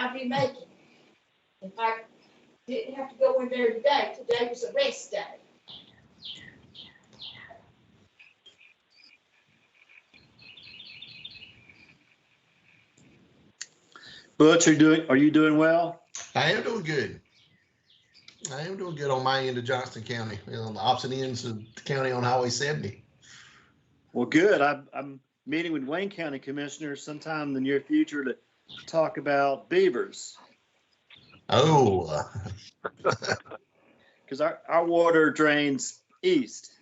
I'd be making. If I didn't have to go in there today, today was a rest day. Butch, are you doing well? I am doing good. I am doing good on my end of Johnston County, on the opposite ends of the county on Highway 70. Well, good. I'm meeting with Wayne County Commissioners sometime in the near future to talk about beavers. Oh, because our water drains east.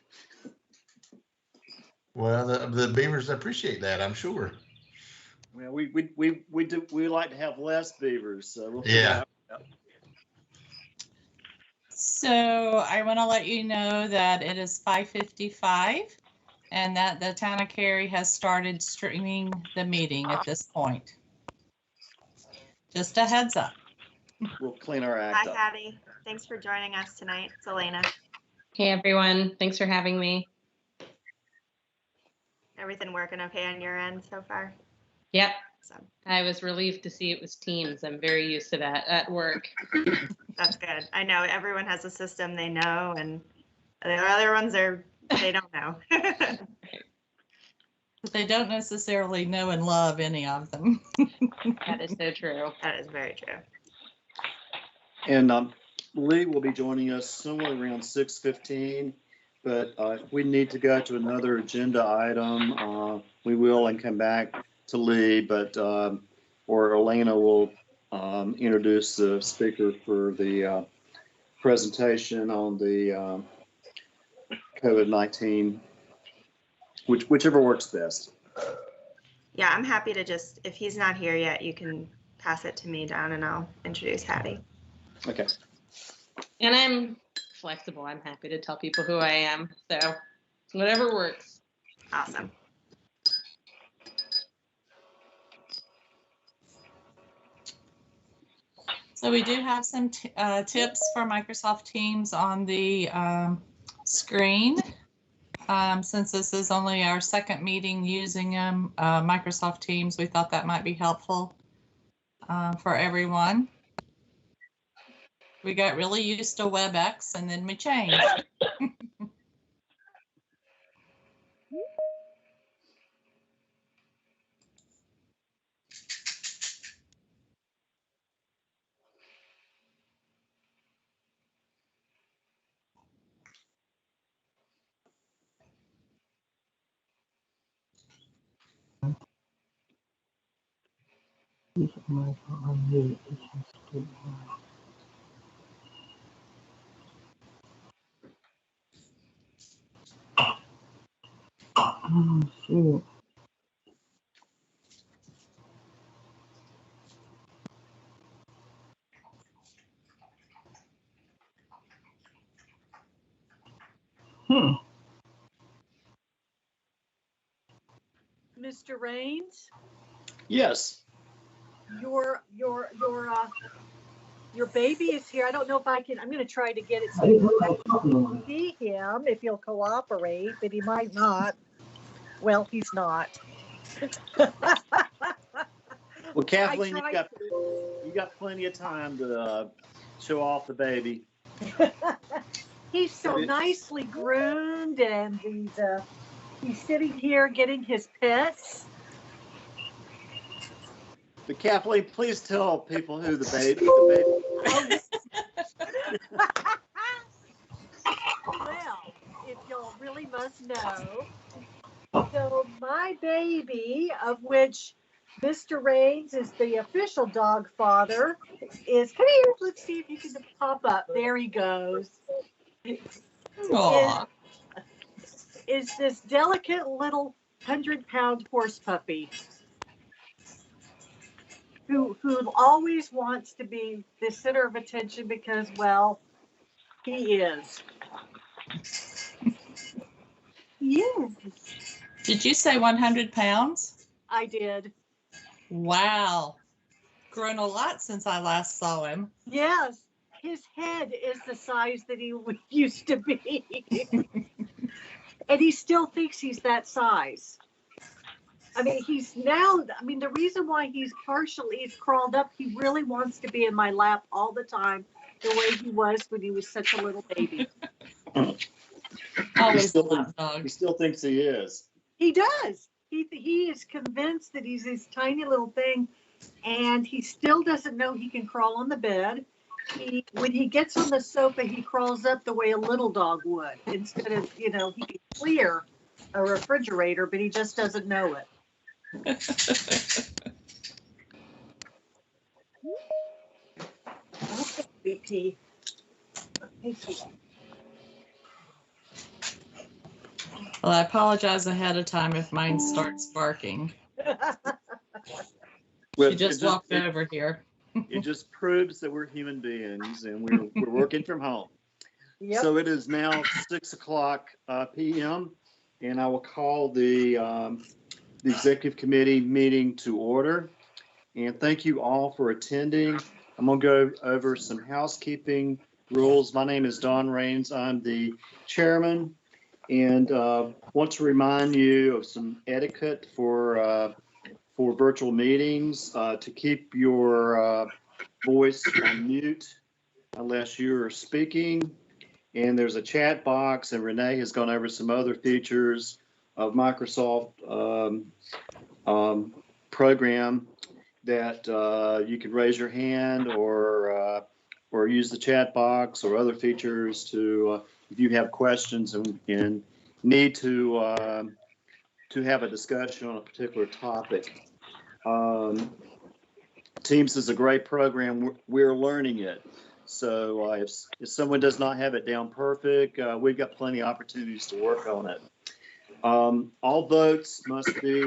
Well, the beavers appreciate that, I'm sure. Well, we like to have less beavers, so we'll yeah. So I want to let you know that it is 5:55 and that the town of Cary has started streaming the meeting at this point. Just a heads up. We'll clean our act up. Hi, Hattie. Thanks for joining us tonight. It's Elena. Hey, everyone. Thanks for having me. Everything working okay on your end so far? Yep. Awesome. I was relieved to see it was Teams. I'm very used to that at work. That's good. I know everyone has a system they know, and the other ones they don't know. But they don't necessarily know and love any of them. That is so true. That is very true. And Lee will be joining us somewhere around 6:15. But if we need to go to another agenda item, we will and come back to Lee. But or Elena will introduce the speaker for the presentation on the COVID-19, whichever works best. Yeah, I'm happy to just, if he's not here yet, you can pass it to me down and I'll introduce Hattie. Okay. And I'm flexible. I'm happy to tell people who I am. So whatever works. Awesome. So we do have some tips for Microsoft Teams on the screen. Since this is only our second meeting using Microsoft Teams, we thought that might be helpful for everyone. We got really used to WebEx and then we changed. Oh, shoot. Mr. Raines, Yes. your baby is here. I don't know if I can. I'm going to try to get it so you can see him if he'll cooperate, but he might not. Well, he's not. Well, Kathleen, you got plenty of time to show off the baby. He's so nicely groomed, and he's sitting here getting his pets. But Kathleen, please tell people who the baby. Well, if y'all really must know, so my baby, of which Mr. Raines is the official dog father, is, come here, let's see if you can pop up. There he goes. Is this delicate little 100-pound horse puppy who always wants to be the center of attention because, well, he is. Yes. Did you say 100 pounds? I did. Wow. Grown a lot since I last saw him. Yes. His head is the size that he used to be. And he still thinks he's that size. I mean, the reason why he's crawled up, he really wants to be in my lap all the time, the way he was when he was such a little baby. Always a still- lap dog. He still thinks he is. He does. He is convinced that he's this tiny little thing, and he still doesn't know he can crawl on the bed. When he gets on the sofa, he crawls up the way a little dog would, instead of, he can clear a refrigerator, but he just doesn't know it. Okay, BT. Thank you. Well, I apologize ahead of time if mine starts barking. Well, She just walked over here. It just proves that we're human beings and we're working from home. Yep. So it is now 6 o'clock p.m. and I will call the executive committee meeting to order. And thank you all for attending. I'm going to go over some housekeeping rules. My name is Don Rains. I'm the chairman, and want to remind you of some etiquette for virtual meetings, to keep your voice on mute unless you're speaking. And there's a chat box, and Renee has gone over some other features of Microsoft program that you can raise your hand or use the chat box or other features to if you have questions and need to have a discussion on a particular topic. Teams is a great program. We're learning it. So if someone does not have it down perfect, we've got plenty of opportunities to work on it. All votes must be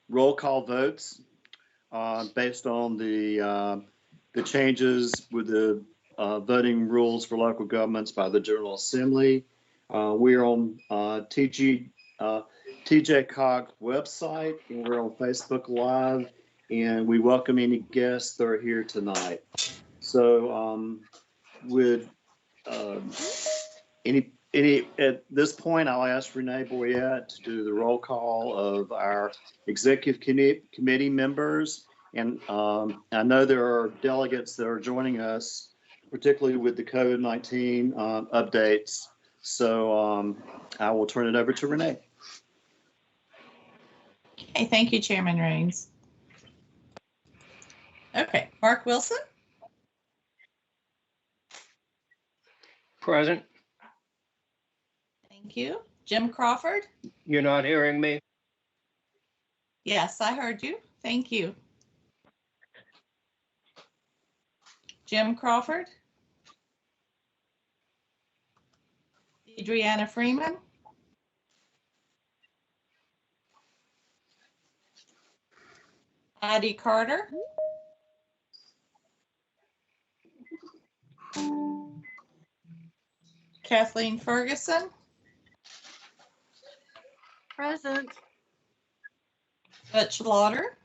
roll call votes based on the changes with the voting rules for local governments by the General Assembly. We're on TJ Cog's website, and we're on Facebook Live, and we welcome any guests that are here tonight. So with any at this point, I'll ask Renee Boyette to do the roll call of our executive committee members. And I know there are delegates that are joining us, particularly with the COVID-19 updates. So I will turn it over to Renee. Okay, thank you, Chairman Rains. Okay, Mark Wilson, Present. thank you. Jim Crawford, You're not hearing me? yes, I heard you. Thank you. Jim Crawford. Adriana Freeman. Addie Carter. Kathleen Ferguson. Present. Butch Lauder.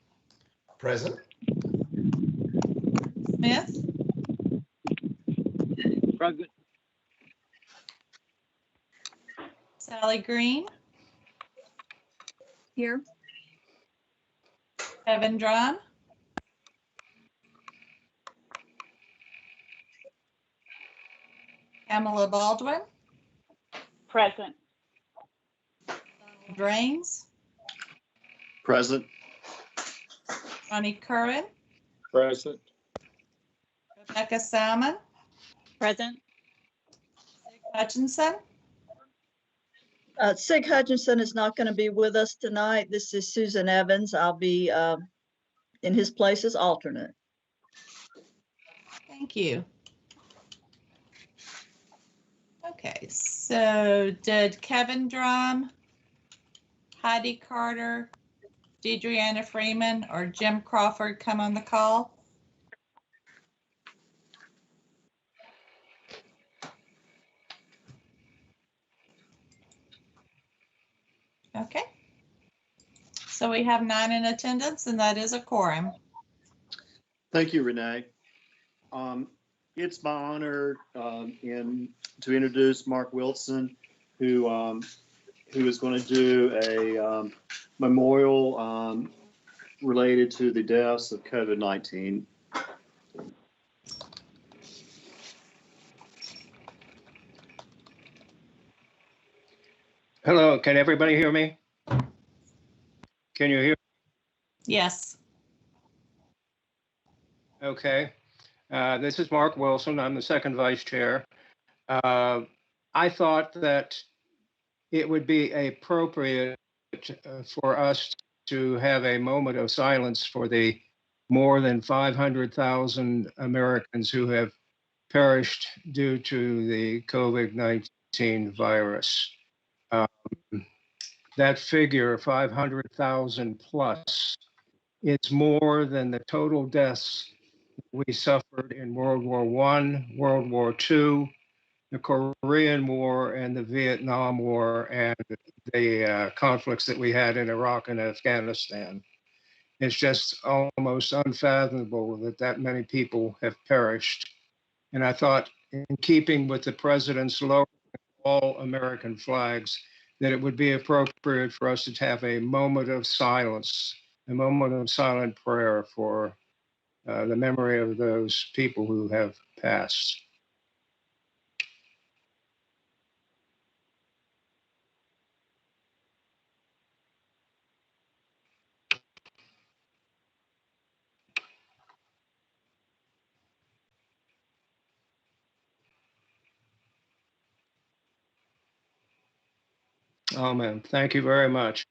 Present. Smith. Present. Sally Green. Here. Kevin Drum. Pamela Baldwin. Present. Donald Rains. Present. Ronnie Curran. Present. Rebecca Salmon. Present. Sig Hutchinson. Sig Hutchinson is not going to be with us tonight. This is Susan Evans. I'll be in his place as alternate. Thank you. Okay, so did Kevin Drum, Heidi Carter, Deidreana Freeman, or Jim Crawford come on the call? Okay. So we have 9 in attendance, and that is a quorum. Thank you, Renee. It's my honor to introduce Mark Wilson, who who is going to do a memorial related to the deaths of COVID-19. Hello, can everybody hear me? Can you hear? Yes. Okay. This is Mark Wilson. I'm the second vice chair. I thought that it would be appropriate for us to have a moment of silence for the more than 500,000 Americans who have perished due to the COVID-19 virus. That figure, 500,000 plus, it's more than the total deaths we suffered in World War I, World War II, the Korean War, and the Vietnam War, and the conflicts that we had in Iraq and Afghanistan. It's just almost unfathomable that that many people have perished. And I thought, in keeping with the president's lowering all American flags, that it would be appropriate for us to have a moment of silence, a moment of silent prayer for the memory of those people who have passed. Amen. Thank you very much.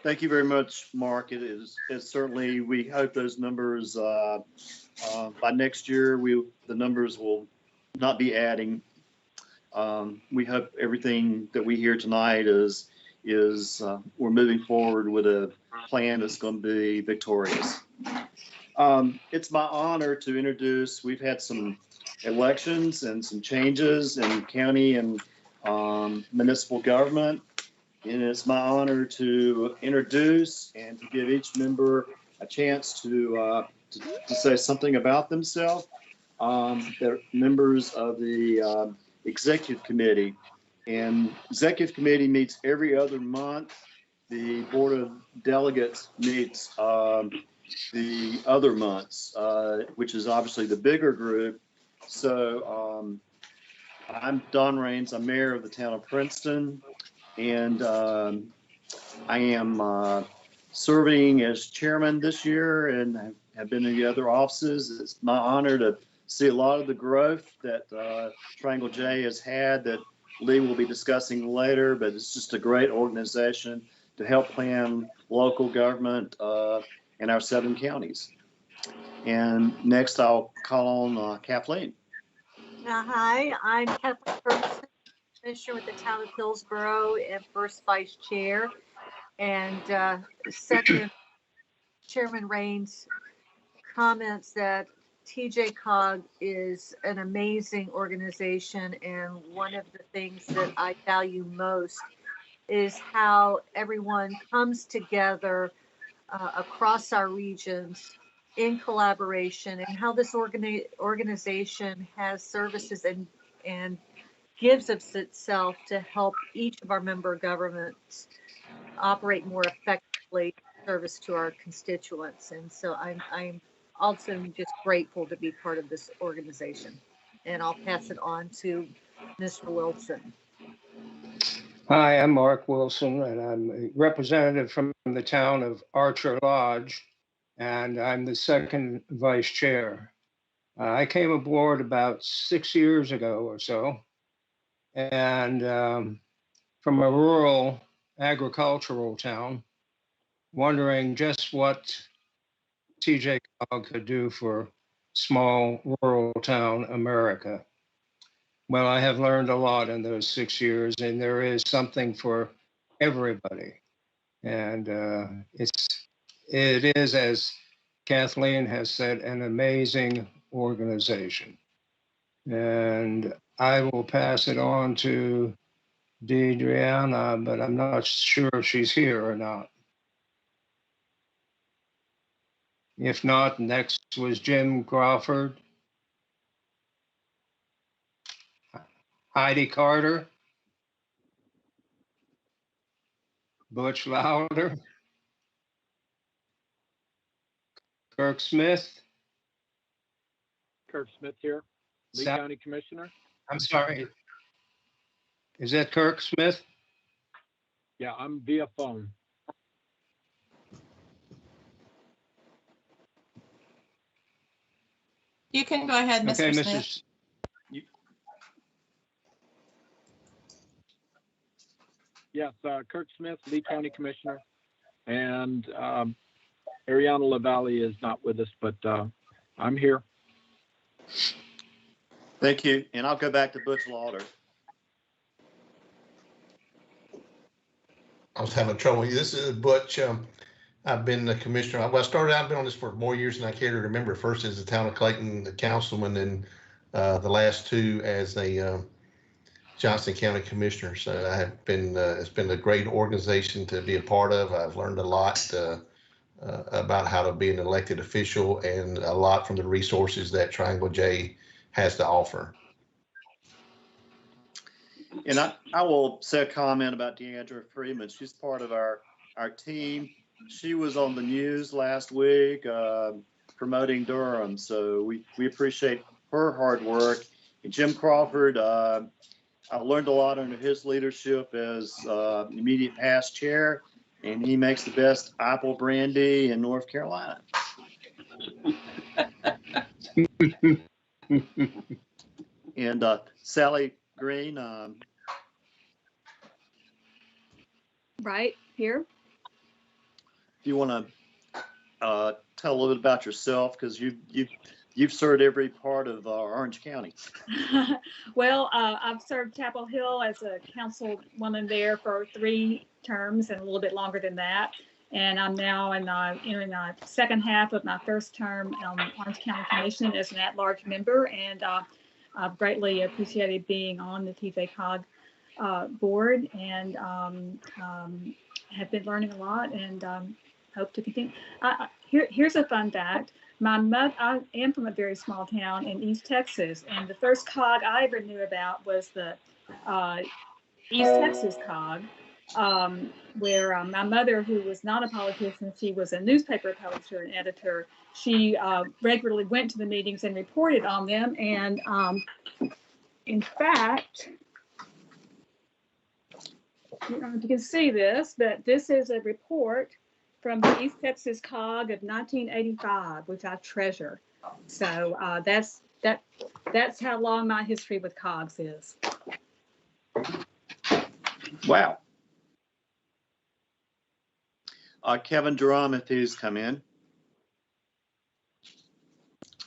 Thank you very much, Mark. It's certainly, we hope those numbers, by next year, the numbers will not be adding. We hope everything that we hear tonight is we're moving forward with a plan that's going to be victorious. It's my honor to introduce, we've had some elections and some changes in county and municipal government. And it's my honor to introduce and to give each member a chance to say something about themselves. They're members of the executive committee, and executive committee meets every other month. The board of delegates meets the other months, which is obviously the bigger group. So I'm Don Rains. I'm mayor of the town of Princeton. And I am serving as chairman this year and have been in the other offices. It's my honor to see a lot of the growth that Triangle J has had that Lee will be discussing later, but it's just a great organization to help plan local government in our 7 counties. And next I'll call on Kathleen. Hi, I'm Kathleen Ferguson, Commissioner with the town of Hillsborough and first vice chair. And second, Chairman Rains comments that TJCOG is an amazing organization, and one of the things that I value most is how everyone comes together across our regions in collaboration, and how this organization has services and gives of itself to help each of our member governments operate more effectively in service to our constituents. And so I'm also just grateful to be part of this organization. And I'll pass it on to Mr. Wilson. Hi, I'm Mark Wilson, and I'm a representative from the town of Archer Lodge, and I'm the second vice chair. I came aboard about 6 years ago or so, and from a rural agricultural town, wondering just what TJCOG could do for small rural town America. Well, I have learned a lot in those 6 years, and there is something for everybody. And it is, as Kathleen has said, an amazing organization. And I will pass it on to Deidreana, but I'm not sure if she's here or not. If not, next was Jim Crawford. Heidi Carter, Butch Louder, Kirk Smith. Kirk Smith here, Lee Sal- County Commissioner. I'm sorry. Is that Kirk Smith? Yeah, I'm via phone. You can go ahead, Okay, Mr. Smith. Mrs. Yes, Kirk Smith, Lee County Commissioner. And Ariana LaValle is not with us, but I'm here. Thank you. And I'll go back to Butch Lauder. I was having trouble. This is Butch. I've been the commissioner. Well, I've been on this for more years than I care to remember. First as the town of Clayton, the councilman, and the last two as a Johnston County commissioner. So I have been, it's been a great organization to be a part of. I've learned a lot about how to be an elected official and a lot from the resources that Triangle J has to offer. And I will say a comment about Deandra Freeman. She's part of our team. She was on the news last week promoting Durham. So we appreciate her hard work. And Jim Crawford, I learned a lot under his leadership as immediate past chair, and he makes the best apple brandy in North Carolina. And Sally Green. Right here. Do you want to tell a little bit about yourself, because you've served every part of Orange County? Well, I've served Chapel Hill as a councilwoman there for 3 terms and a little bit longer than that. And I'm now entering the second half of my first term on the Orange County Commission as an at-large member. And I've greatly appreciated being on the TJCOG board, and have been learning a lot, and hope to continue. Here's a fun fact. I am from a very small town in East Texas, and the first COG I ever knew about was the East Texas COG, where my mother, who was not a politician, she was a newspaper publisher and editor. She regularly went to the meetings and reported on them. And in fact, I don't know if you can see this, but this is a report from the East Texas COG of 1985, which I treasure. So that's how long my history with COGs is. Wow. Kevin Drum, if he's come in.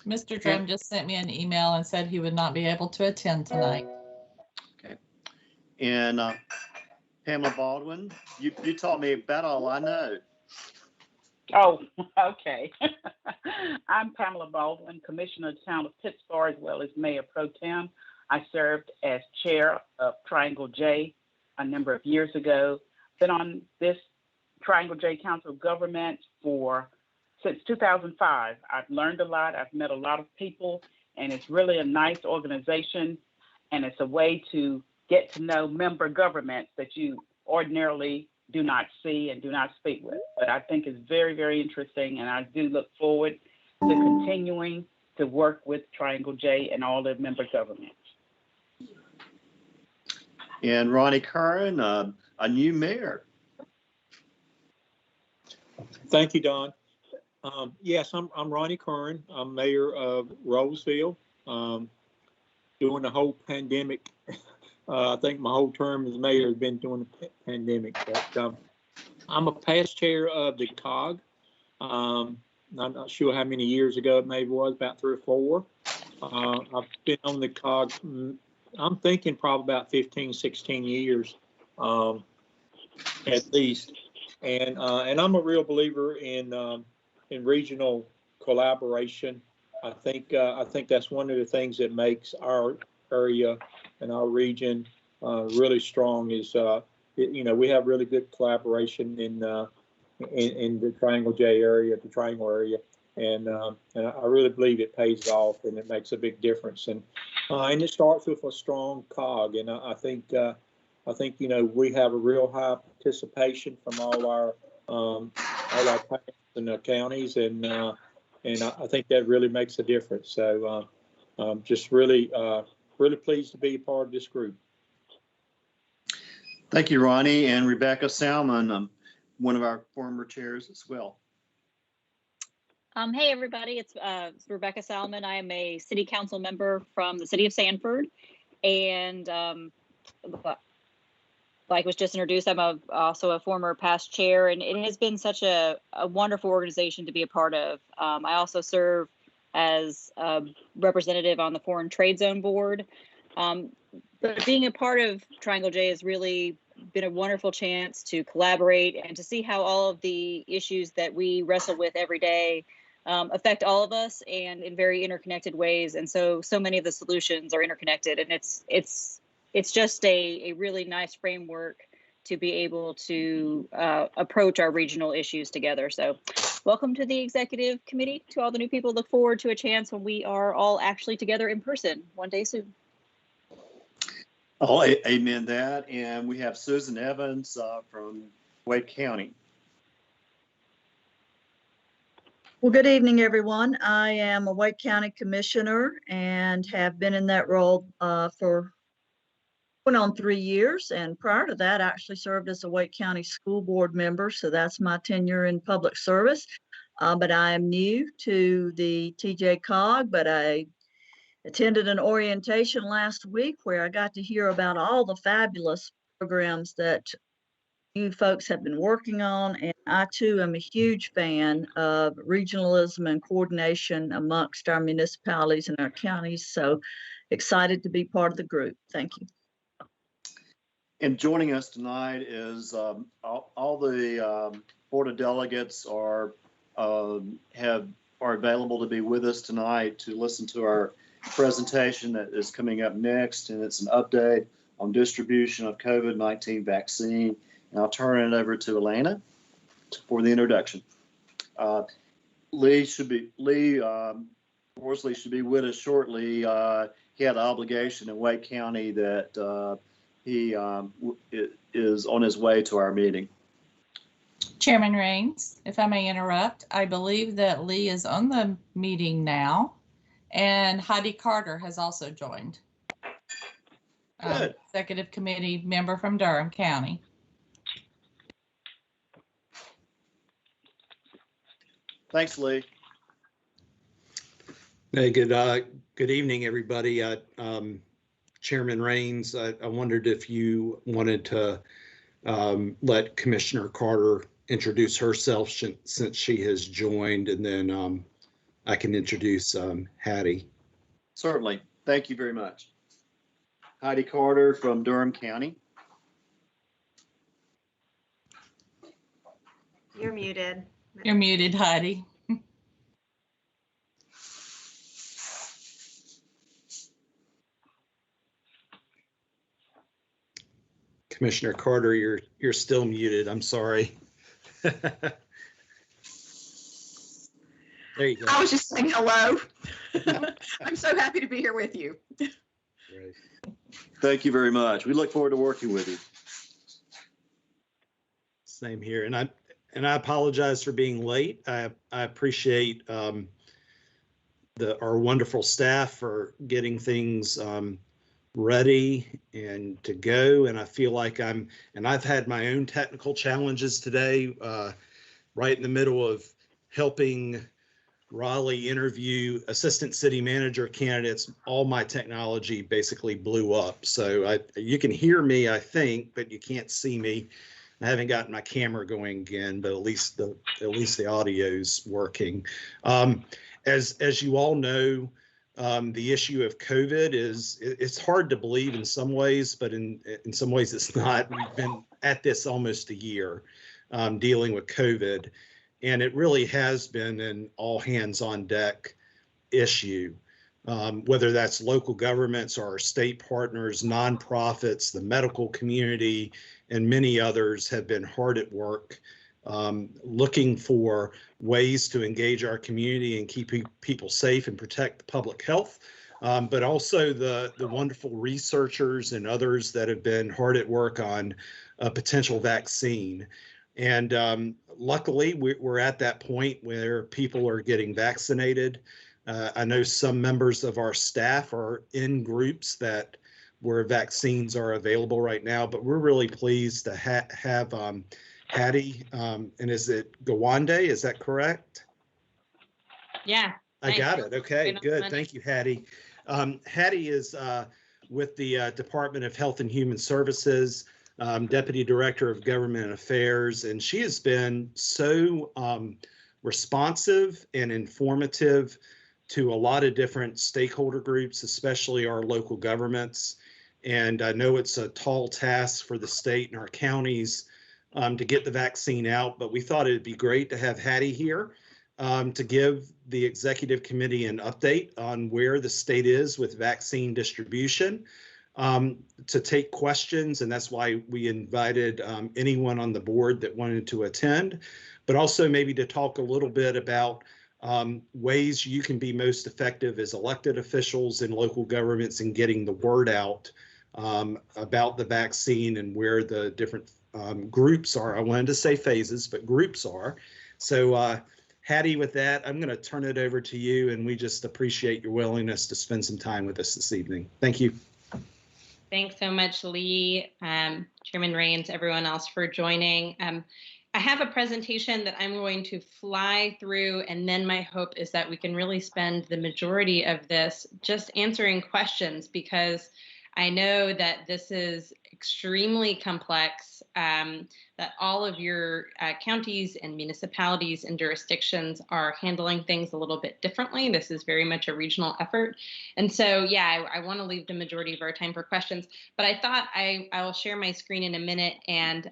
Mr. Drum just sent me an email and said he would not be able to attend tonight. Okay. And Pamela Baldwin, you taught me about all I know. Oh, okay. I'm Pamela Baldwin, Commissioner of the Town of Pittsburgh, as well as Mayor Pro Tem. I served as chair of Triangle J a number of years ago. Been on this Triangle J Council of Government since 2005. I've learned a lot. I've met a lot of people, and it's really a nice organization, and it's a way to get to know member governments that you ordinarily do not see and do not speak with. But I think it's very, very interesting, and I do look forward to continuing to work with Triangle J and all the member governments. And Ronnie Curran, a new mayor. Thank you, Don. Yes, I'm Ronnie Curran. I'm mayor of Roseville. During the whole pandemic, I think my whole term as mayor has been during the pandemic. But I'm a past chair of the COG. I'm not sure how many years ago it maybe was, about 3 or 4. I've been on the COG, I'm thinking probably about 15, 16 years at least. And I'm a real believer in regional collaboration. I think that's one of the things that makes our area and our region really strong. Is we have really good collaboration in the Triangle J area, the Triangle area, and I really believe it pays off and it makes a big difference. And And it starts with a strong COG, and I think you know, we have a real high participation from all our towns and the counties, and I think that really makes a difference. So just really pleased to be a part of this group. Thank you, Ronnie, and Rebecca Salmon, one of our former chairs as well. Hey, everybody, it's Rebecca Salmon. I am a city council member from the city of Sanford. And like was just introduced, I'm also a former past chair, and it has been such a wonderful organization to be a part of. I also serve as a representative on the Foreign Trade Zone Board. But being a part of Triangle J has really been a wonderful chance to collaborate and to see how all of the issues that we wrestle with every day affect all of us, and in very interconnected ways. And so many of the solutions are interconnected, and it's just a really nice framework to be able to approach our regional issues together. So welcome to the executive committee. To all the new people, look forward to a chance when we are all actually together in person one day soon. Oh, amen that. And we have Susan Evans from Wake County. Well, good evening, everyone. I am a Wake County Commissioner and have been in that role for going on 3 years. And prior to that, I actually served as a Wake County School Board member. So that's my tenure in public service. But I am new to the TJ COG, but I attended an orientation last week where I got to hear about all the fabulous programs that you folks have been working on. And I too am a huge fan of regionalism and coordination amongst our municipalities and our counties. So excited to be part of the group. Thank you. And joining us tonight is all the Board of Delegates are available to be with us tonight to listen to our presentation that is coming up next, and it's an update on distribution of COVID-19 vaccine. And I'll turn it over to Elena for the introduction. Lee Worsley should be with us shortly. He had an obligation in Wake County that he is on his way to our meeting. Chairman Raines, if I may interrupt, I believe that Lee is on the meeting now, and Heidi Carter has also joined. Executive committee member from Durham County. Thanks, Lee. Hey, good evening, everybody. Chairman Raines, I wondered if you wanted to let Commissioner Carter introduce herself since she has joined, and then I can introduce Hattie. Certainly. Thank you very much. Heidi Carter from Durham County. You're muted. You're muted, Heidi. Commissioner Carter, you're still muted. I'm sorry. There you go. I was just saying hello. I'm so happy to be here with you. Right. Thank you very much. We look forward to working with you. Same here, and I apologize for being late. I appreciate our wonderful staff for getting things ready and to go. And I feel like I've had my own technical challenges today, right in the middle of helping Raleigh interview assistant city manager candidates. All my technology basically blew up. So you can hear me, I think, but you can't see me. I haven't gotten my camera going again, but at least the audio's working. As you all know, the issue of COVID it's hard to believe in some ways, but in some ways it's not. We've been at this almost a year dealing with COVID, and it really has been an all hands on deck issue, whether that's local governments or our state partners, nonprofits, the medical community, and many others have been hard at work looking for ways to engage our community and keep people safe and protect the public health. but also the wonderful researchers and others that have been hard at work on a potential vaccine. And luckily, we're at that point where people are getting vaccinated. I know some members of our staff are in groups where vaccines are available right now, but we're really pleased to have Hattie, and is it Gawande? Is that correct? Yeah. I got it. Okay, Right on good. the Thank you, Hattie. Hattie is with the Department of Health and Human Services, Deputy Director of Government Affairs, and she has been so responsive and informative to a lot of different stakeholder groups, especially our local governments. And I know it's a tall task for the state and our counties to get the vaccine out, but we thought it'd be great to have Hattie here to give the executive committee an update on where the state is with vaccine distribution, to take questions, and that's why we invited anyone on the board that wanted to attend, but also maybe to talk a little bit about ways you can be most effective as elected officials in local governments in getting the word out about the vaccine and where the different groups are. I wanted to say phases, but groups are. So Hattie, with that, I'm going to turn it over to you, and we just appreciate your willingness to spend some time with us this evening. Thank you. Thanks so much, Lee, Chairman Raines, everyone else for joining. I have a presentation that I'm going to fly through, and then my hope is that we can really spend the majority of this just answering questions, because I know that this is extremely complex, that all of your counties and municipalities and jurisdictions are handling things a little bit differently. This is very much a regional effort. And so, yeah, I want to leave the majority of our time for questions, but I thought I will share my screen in a minute. And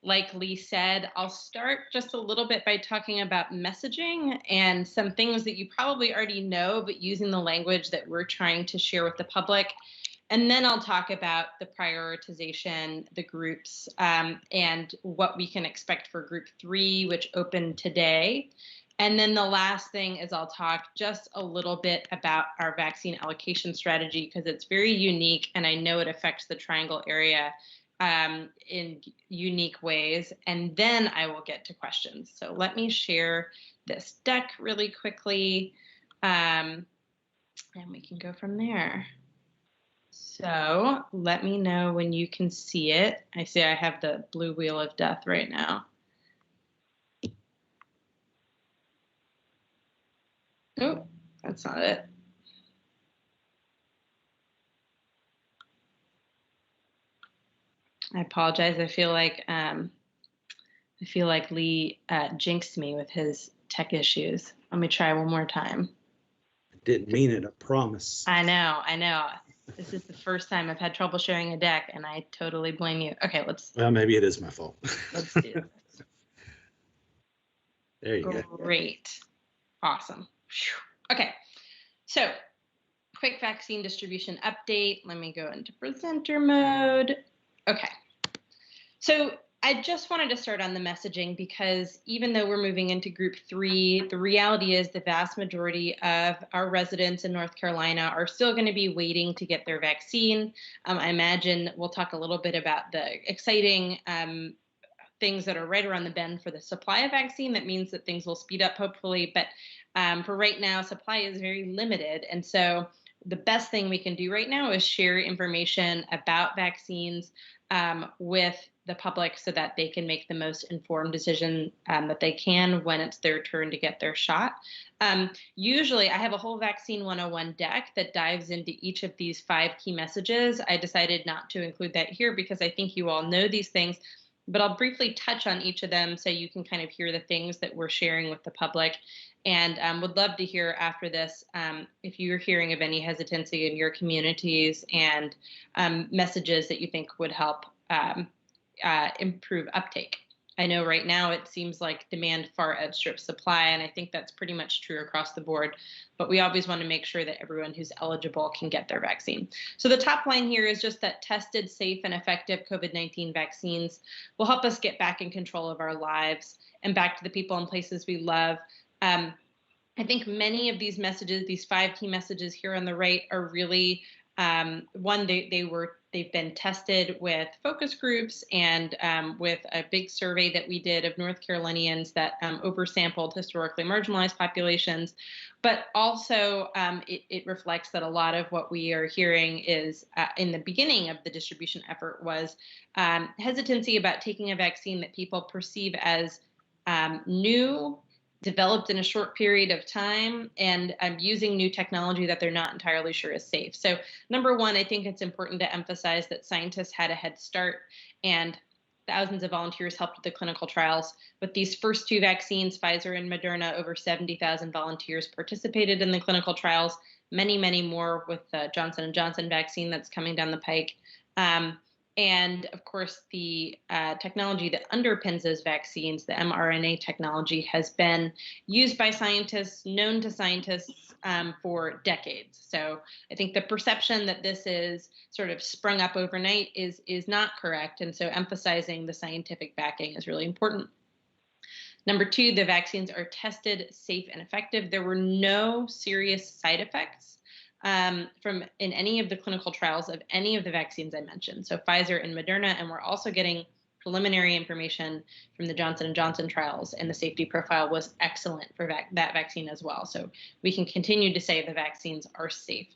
like Lee said, I'll start just a little bit by talking about messaging and some things that you probably already know, but using the language that we're trying to share with the public. And then I'll talk about the prioritization, the groups, and what we can expect for Group 3, which opened today. And then the last thing is I'll talk just a little bit about our vaccine allocation strategy, because it's very unique, and I know it affects the Triangle area in unique ways. And then I will get to questions. So let me share this deck really quickly, and we can go from there. So let me know when you can see it. I see I have the blue wheel of death right now. Oh, that's not it. I apologize. I feel like Lee jinxed me with his tech issues. Let me try one more time. I didn't mean it, I promise. I know. This is the first time I've had trouble sharing a deck, and I totally blame you. Okay, Well, maybe it is my fault. let's do this. There you go. Great. Awesome. Whew. Okay, so quick vaccine distribution update. Let me go into presenter mode. Okay, so I just wanted to start on the messaging, because even though we're moving into Group 3, the reality is the vast majority of our residents in North Carolina are still going to be waiting to get their vaccine. I imagine we'll talk a little bit about the exciting things that are right around the bend for the supply of vaccine. That means that things will speed up, hopefully. But for right now, supply is very limited. And so the best thing we can do right now is share information about vaccines with the public, so that they can make the most informed decision that they can when it's their turn to get their shot. Usually I have a whole Vaccine 101 deck that dives into each of these 5 key messages. I decided not to include that here because I think you all know these things, but I'll briefly touch on each of them so you can kind of hear the things that we're sharing with the public. And would love to hear after this if you're hearing of any hesitancy in your communities and messages that you think would help improve uptake. I know right now it seems like demand far outstrips supply, and I think that's pretty much true across the board, but we always want to make sure that everyone who's eligible can get their vaccine. So the top line here is just that tested, safe, and effective COVID-19 vaccines will help us get back in control of our lives and back to the people and places we love. I think many of these messages, these 5 key messages here on the right, are really one. They've been tested with focus groups and with a big survey that we did of North Carolinians that oversampled historically marginalized populations. But also, it reflects that a lot of what we are hearing is in the beginning of the distribution effort was hesitancy about taking a vaccine that people perceive as new, developed in a short period of time, and using new technology that they're not entirely sure is safe. So number one, I think it's important to emphasize that scientists had a head start and thousands of volunteers helped with the clinical trials. With these first 2 vaccines, Pfizer and Moderna, over 70,000 volunteers participated in the clinical trials, many, many more with the Johnson & Johnson vaccine that's coming down the pike. And of course, the technology that underpins those vaccines, the mRNA technology, has been used by scientists, known to scientists for decades. So I think the perception that this is sort of sprung up overnight is not correct. And so emphasizing the scientific backing is really important. Number 2, the vaccines are tested, safe, and effective. There were no serious side effects in any of the clinical trials of any of the vaccines I mentioned. So Pfizer and Moderna, and we're also getting preliminary information from the Johnson & Johnson trials, and the safety profile was excellent for that vaccine as well. So we can continue to say the vaccines are safe.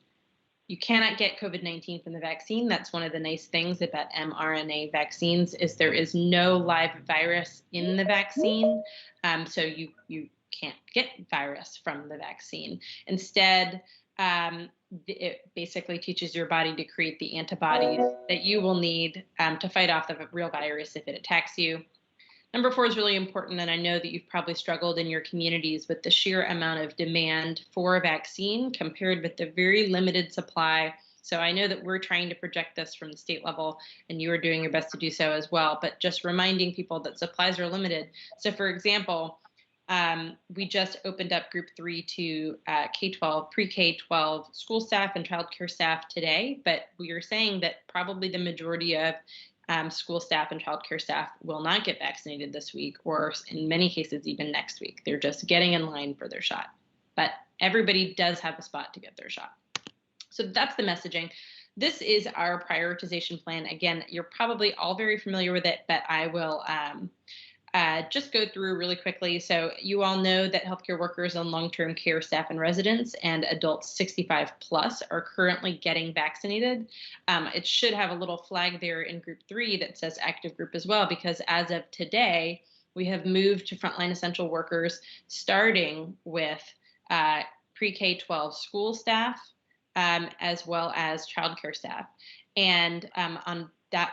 You cannot get COVID-19 from the vaccine. That's one of the nice things about mRNA vaccines is there is no live virus in the vaccine. So you can't get virus from the vaccine. Instead, it basically teaches your body to create the antibodies that you will need to fight off the real virus if it attacks you. Number 4 is really important, and I know that you've probably struggled in your communities with the sheer amount of demand for a vaccine compared with the very limited supply. So I know that we're trying to project this from the state level, and you are doing your best to do so as well, but just reminding people that supplies are limited. So for example, we just opened up group 3 to K-12, pre-K-12 school staff and childcare staff today, but we are saying that probably the majority of school staff and childcare staff will not get vaccinated this week, or in many cases, even next week. They're just getting in line for their shot, but everybody does have a spot to get their shot. So that's the messaging. This is our prioritization plan. Again, you're probably all very familiar with it, but I will just go through really quickly. So you all know that healthcare workers and long-term care staff and residents and adults 65 plus are currently getting vaccinated. It should have a little flag there in group 3 that says active group as well, because as of today, we have moved to frontline essential workers, starting with pre-K-12 school staff, as well as childcare staff. And on that,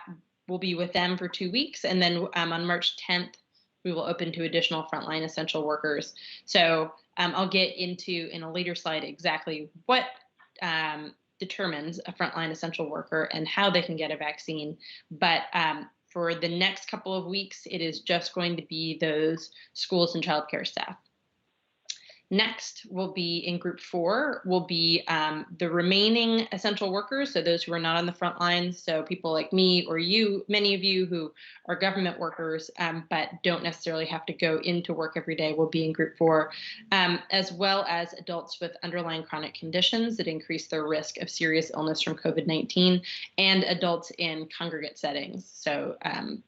we'll be with them for 2 weeks. And then on March 10th, we will open to additional frontline essential workers. So I'll get into in a later slide exactly what determines a frontline essential worker and how they can get a vaccine. But for the next couple of weeks, it is just going to be those schools and childcare staff. Next will be in group 4 will be the remaining essential workers. So those who are not on the front lines. So people like me or you, many of you who are government workers, but don't necessarily have to go into work every day will be in group 4, as well as adults with underlying chronic conditions that increase their risk of serious illness from COVID-19, and adults in congregate settings. So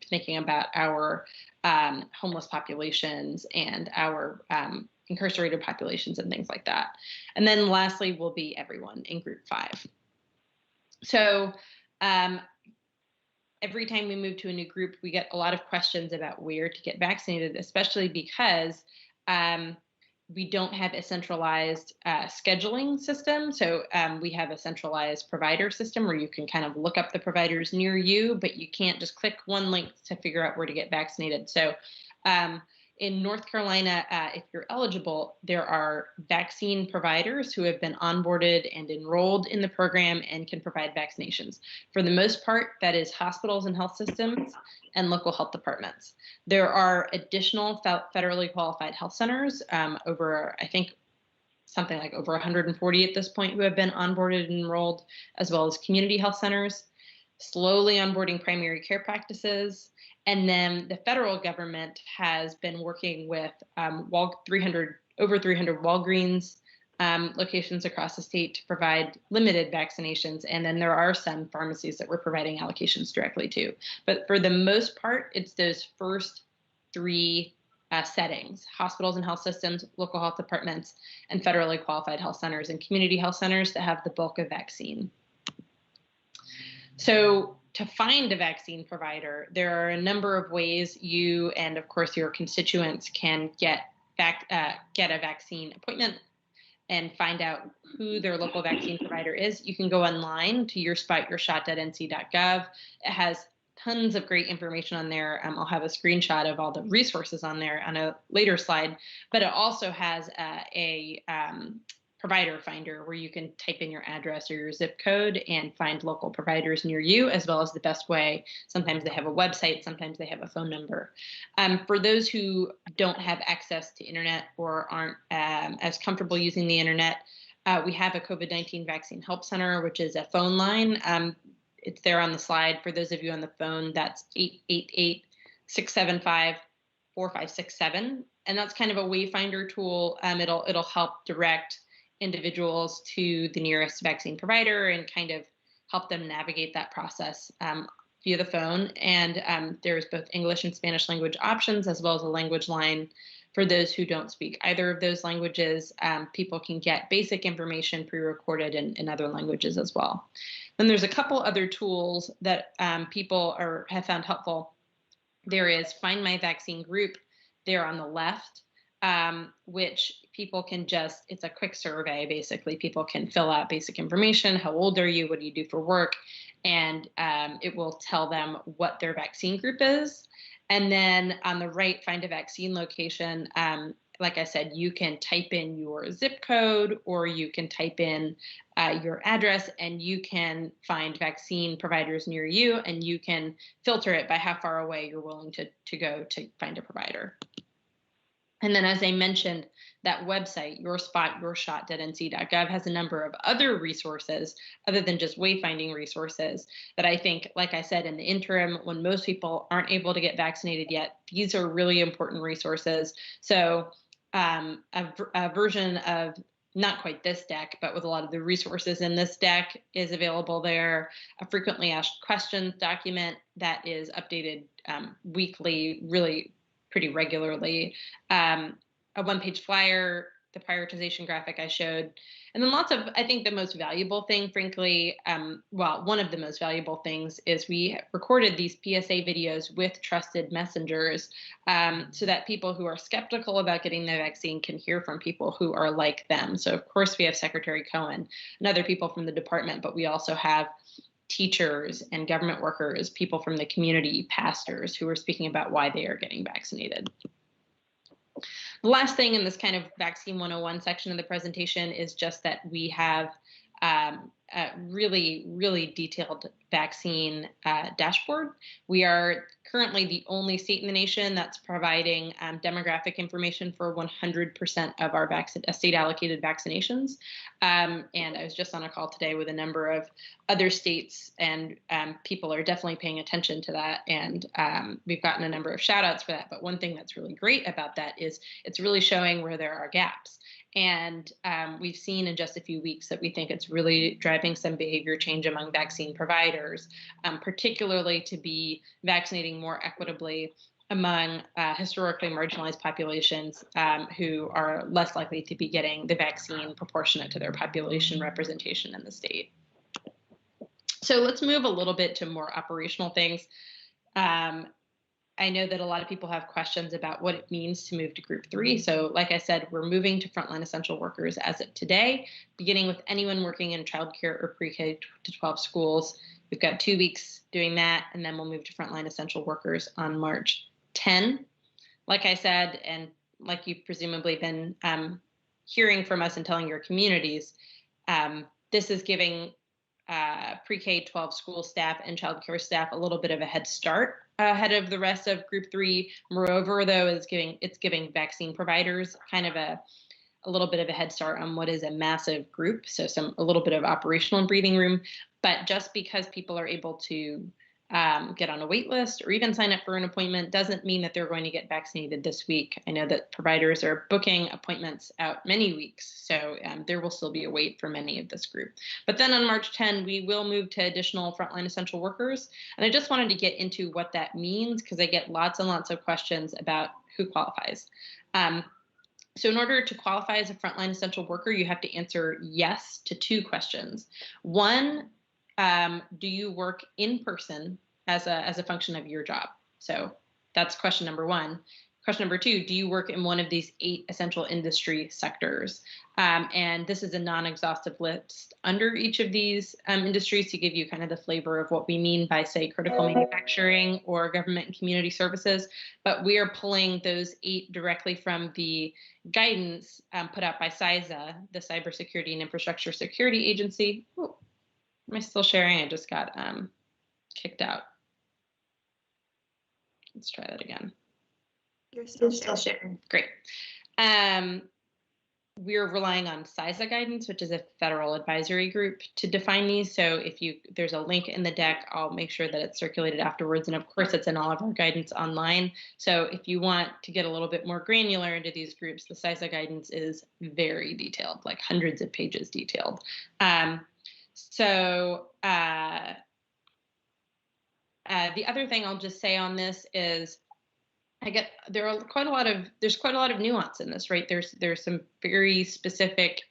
thinking about our homeless populations and our incarcerated populations and things like that. And then lastly will be everyone in group 5. So every time we move to a new group, we get a lot of questions about where to get vaccinated, especially because we don't have a centralized scheduling system. So we have a centralized provider system where you can kind of look up the providers near you, but you can't just click one link to figure out where to get vaccinated. So in North Carolina, if you're eligible, there are vaccine providers who have been onboarded and enrolled in the program and can provide vaccinations. For the most part, that is hospitals and health systems and local health departments. There are additional federally qualified health centers, over, I think, something like over 140 at this point who have been onboarded and enrolled, as well as community health centers. slowly onboarding primary care practices. And then the federal government has been working with over 300 Walgreens locations across the state to provide limited vaccinations. And then there are some pharmacies that we're providing allocations directly to. But for the most part, it's those first three settings: hospitals and health systems, local health departments, and federally qualified health centers and community health centers that have the bulk of vaccine. So to find a vaccine provider, there are a number of ways you and, of course, your constituents can get a vaccine appointment and find out who their local vaccine provider is. You can go online to yourspotyourshot.nc.gov. It has tons of great information on there. I'll have a screenshot of all the resources on there on a later slide, but it also has a provider finder where you can type in your address or your zip code and find local providers near you, as well as the best way. Sometimes they have a website, sometimes they have a phone number. For those who don't have access to internet or aren't as comfortable using the internet, we have a COVID-19 Vaccine Help Center, which is a phone line. It's there on the slide. For those of you on the phone, that's 888-675-4567. And that's kind of a wayfinder tool. It'll help direct individuals to the nearest vaccine provider and kind of help them navigate that process via the phone. And there's both English and Spanish language options, as well as a language line for those who don't speak either of those languages. People can get basic information pre-recorded in other languages as well. Then there's a couple other tools that people have found helpful. There is Find My Vaccine Group there on the left, which people can it's a quick survey. Basically, people can fill out basic information. How old are you? What do you do for work? And it will tell them what their vaccine group is. And then on the right, find a vaccine location. Like I said, you can type in your zip code, or you can type in your address, and you can find vaccine providers near you, and you can filter it by how far away you're willing to go to find a provider. And then, as I mentioned, that website, yourspotyourshot.nc.gov, has a number of other resources other than just wayfinding resources that I think, like I said, in the interim, when most people aren't able to get vaccinated yet, these are really important resources. So a version of not quite this deck, but with a lot of the resources in this deck is available there. A frequently asked questions document that is updated weekly, really pretty regularly. A one-page flyer, the prioritization graphic I showed, and then lots of, I think the most valuable thing, frankly, one of the most valuable things is we recorded these PSA videos with trusted messengers so that people who are skeptical about getting the vaccine can hear from people who are like them. So of course we have Secretary Cohen and other people from the department, but we also have teachers and government workers, people from the community, pastors who are speaking about why they are getting vaccinated. The last thing in this kind of Vaccine 101 section of the presentation is just that we have a really, really detailed vaccine dashboard. We are currently the only state in the nation that's providing demographic information for 100% of our state allocated vaccinations. And I was just on a call today with a number of other states, and people are definitely paying attention to that. And we've gotten a number of shout outs for that. But one thing that's really great about that is it's really showing where there are gaps. And we've seen in just a few weeks that we think it's really driving some behavior change among vaccine providers, particularly to be vaccinating more equitably among historically marginalized populations who are less likely to be getting the vaccine proportionate to their population representation in the state. So let's move a little bit to more operational things. I know that a lot of people have questions about what it means to move to Group 3. So like I said, we're moving to frontline essential workers as of today, beginning with anyone working in childcare or pre-K to 12 schools. We've got 2 weeks doing that, and then we'll move to frontline essential workers on March 10. Like I said, and like you've presumably been hearing from us and telling your communities, this is giving pre-K 12 school staff and childcare staff a little bit of a head start ahead of the rest of Group 3. Moreover, though, it's giving vaccine providers kind of a little bit of a head start on what is a massive group. So a little bit of operational breathing room, but just because people are able to get on a wait list or even sign up for an appointment doesn't mean that they're going to get vaccinated this week. I know that providers are booking appointments out many weeks, so there will still be a wait for many of this group. But then on March 10, we will move to additional frontline essential workers. And I just wanted to get into what that means because I get lots and lots of questions about who qualifies. So in order to qualify as a frontline essential worker, you have to answer yes to 2 questions. One, do you work in person as a function of your job? So that's question number 1. Question number 2, do you work in one of these 8 essential industry sectors? And this is a non-exhaustive list under each of these industries to give you kind of the flavor of what we mean by, say, critical manufacturing or government and community services. But we are pulling those 8 directly from the guidance put out by CISA, the Cybersecurity and Infrastructure Security Agency. Ooh, am I still sharing? I just got kicked out. Let's try that again. You're still sharing. Great. We're relying on CISA guidance, which is a federal advisory group, to define these. So if there's a link in the deck, I'll make sure that it's circulated afterwards. And of course, it's in all of our guidance online. So if you want to get a little bit more granular into these groups, the CISA guidance is very detailed, like hundreds of pages detailed. The other thing I'll just say on this is there's quite a lot of nuance in this, right? There's some very specific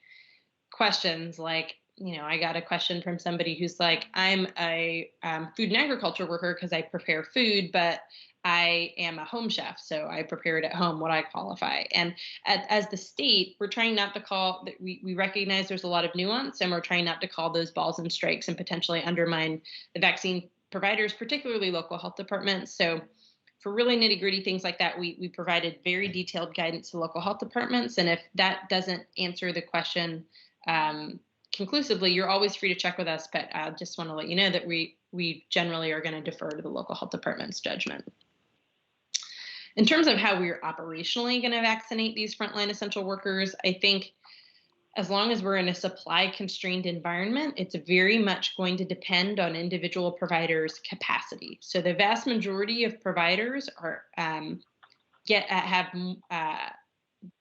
questions, like, I got a question from somebody who's like, I'm a food and agriculture worker because I prepare food, but I am a home chef, so I prepare it at home. Would I qualify? And as the state, we're trying not to call that. We recognize there's a lot of nuance, and we're trying not to call those balls and strikes and potentially undermine the vaccine providers, particularly local health departments. So for really nitty gritty things like that, we provided very detailed guidance to local health departments. And if that doesn't answer the question conclusively, you're always free to check with us. But I just want to let you know that we generally are going to defer to the local health department's judgment. In terms of how we're operationally going to vaccinate these frontline essential workers, I think as long as we're in a supply constrained environment, it's very much going to depend on individual providers' capacity. So the vast majority of providers have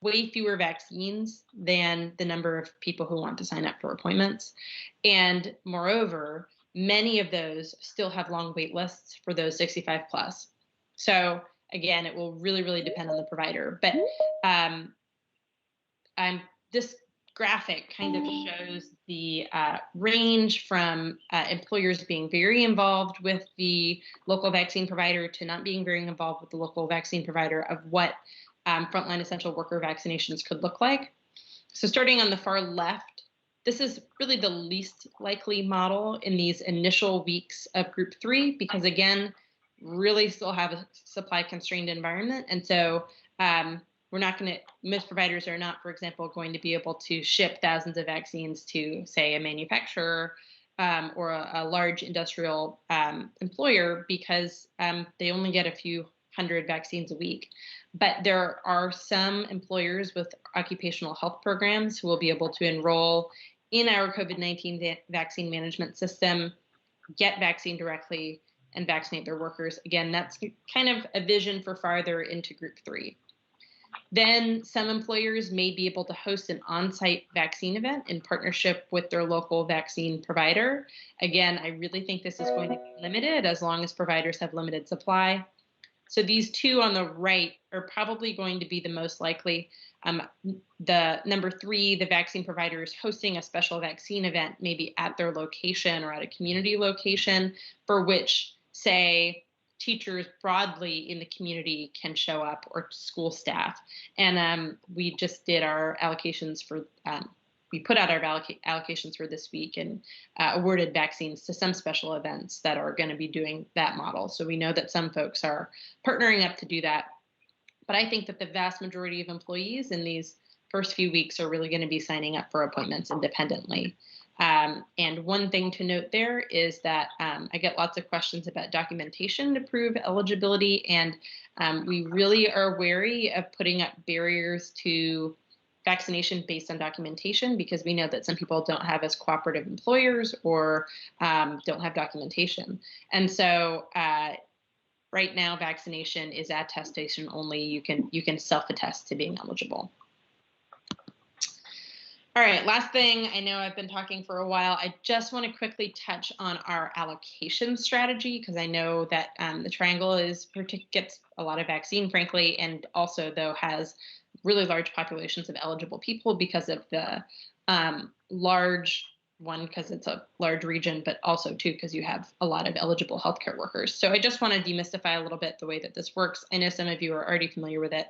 way fewer vaccines than the number of people who want to sign up for appointments. And moreover, many of those still have long wait lists for those 65 plus. So again, it will really, really depend on the provider. But this graphic kind of shows the range from employers being very involved with the local vaccine provider to not being very involved with the local vaccine provider of what frontline essential worker vaccinations could look like. So starting on the far left, this is really the least likely model in these initial weeks of group 3, because again, really still have a supply constrained environment. And so most providers are not, for example, going to be able to ship thousands of vaccines to, say, a manufacturer or a large industrial employer because they only get a few hundred vaccines a week. But there are some employers with occupational health programs who will be able to enroll in our COVID-19 vaccine management system, get vaccine directly, and vaccinate their workers. Again, that's kind of a vision for farther into group 3. Then some employers may be able to host an on-site vaccine event in partnership with their local vaccine provider. Again, I really think this is going to be limited as long as providers have limited supply. So these 2 on the right are probably going to be the most likely. The number 3, the vaccine providers hosting a special vaccine event, maybe at their location or at a community location, for which, say, teachers broadly in the community can show up, or school staff. And we just did our allocations for, we put out our allocations for this week and awarded vaccines to some special events that are going to be doing that model. So we know that some folks are partnering up to do that. But I think that the vast majority of employees in these first few weeks are really going to be signing up for appointments independently. And one thing to note there is that I get lots of questions about documentation to prove eligibility, and we really are wary of putting up barriers to vaccination based on documentation, because we know that some people don't have as cooperative employers or don't have documentation. And so right now, vaccination is attestation only. You can self-attest to being eligible. All right, last thing, I know I've been talking for a while. I just want to quickly touch on our allocation strategy, because I know that the Triangle gets a lot of vaccine, frankly, and also, though, has really large populations of eligible people because of the because it's a large region, but also, too, because you have a lot of eligible healthcare workers. So I just want to demystify a little bit the way that this works. I know some of you are already familiar with it,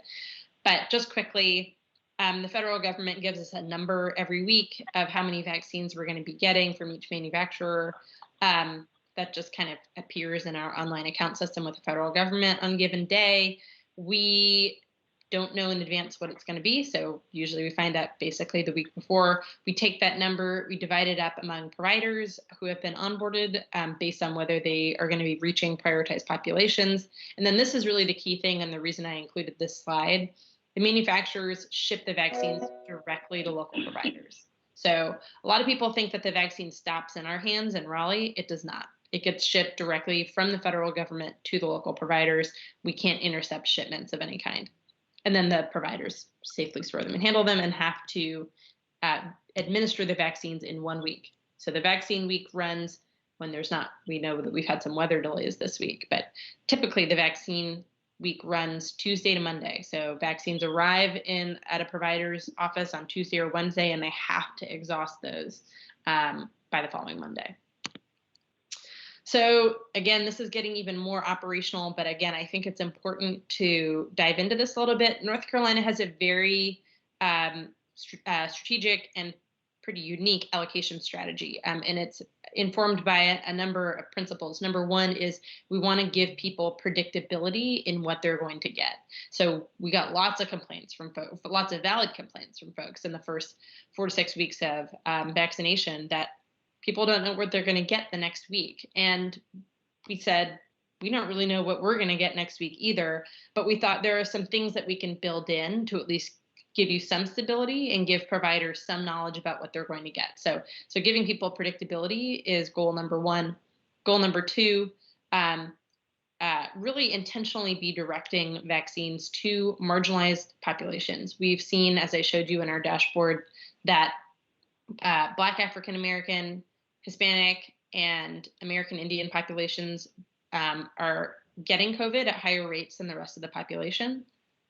but just quickly, the federal government gives us a number every week of how many vaccines we're going to be getting from each manufacturer. That just kind of appears in our online account system with the federal government on a given day. We don't know in advance what it's going to be, so usually we find out basically the week before. We take that number, we divide it up among providers who have been onboarded based on whether they are going to be reaching prioritized populations. And then this is really the key thing, and the reason I included this slide. The manufacturers ship the vaccines directly to local providers. So a lot of people think that the vaccine stops in our hands in Raleigh. It does not. It gets shipped directly from the federal government to the local providers. We can't intercept shipments of any kind. And then the providers safely store them and handle them and have to administer the vaccines in 1 week. So the vaccine week runs when there's not, we know that we've had some weather delays this week, but typically the vaccine week runs Tuesday to Monday. So vaccines arrive at a provider's office on Tuesday or Wednesday, and they have to exhaust those by the following Monday. So again, this is getting even more operational, but again, I think it's important to dive into this a little bit. North Carolina has a very strategic and pretty unique allocation strategy, and it's informed by a number of principles. Number one is we want to give people predictability in what they're going to get. So we got lots of complaints from folks, lots of valid complaints from folks in the first 4 to 6 weeks of vaccination that people don't know what they're going to get the next week. And we said, we don't really know what we're going to get next week either, but we thought there are some things that we can build in to at least give you some stability and give providers some knowledge about what they're going to get. So giving people predictability is goal number one. Goal number two, really intentionally be directing vaccines to marginalized populations. We've seen, as I showed you in our dashboard, that Black African American, Hispanic, and American Indian populations are getting COVID at higher rates than the rest of the population,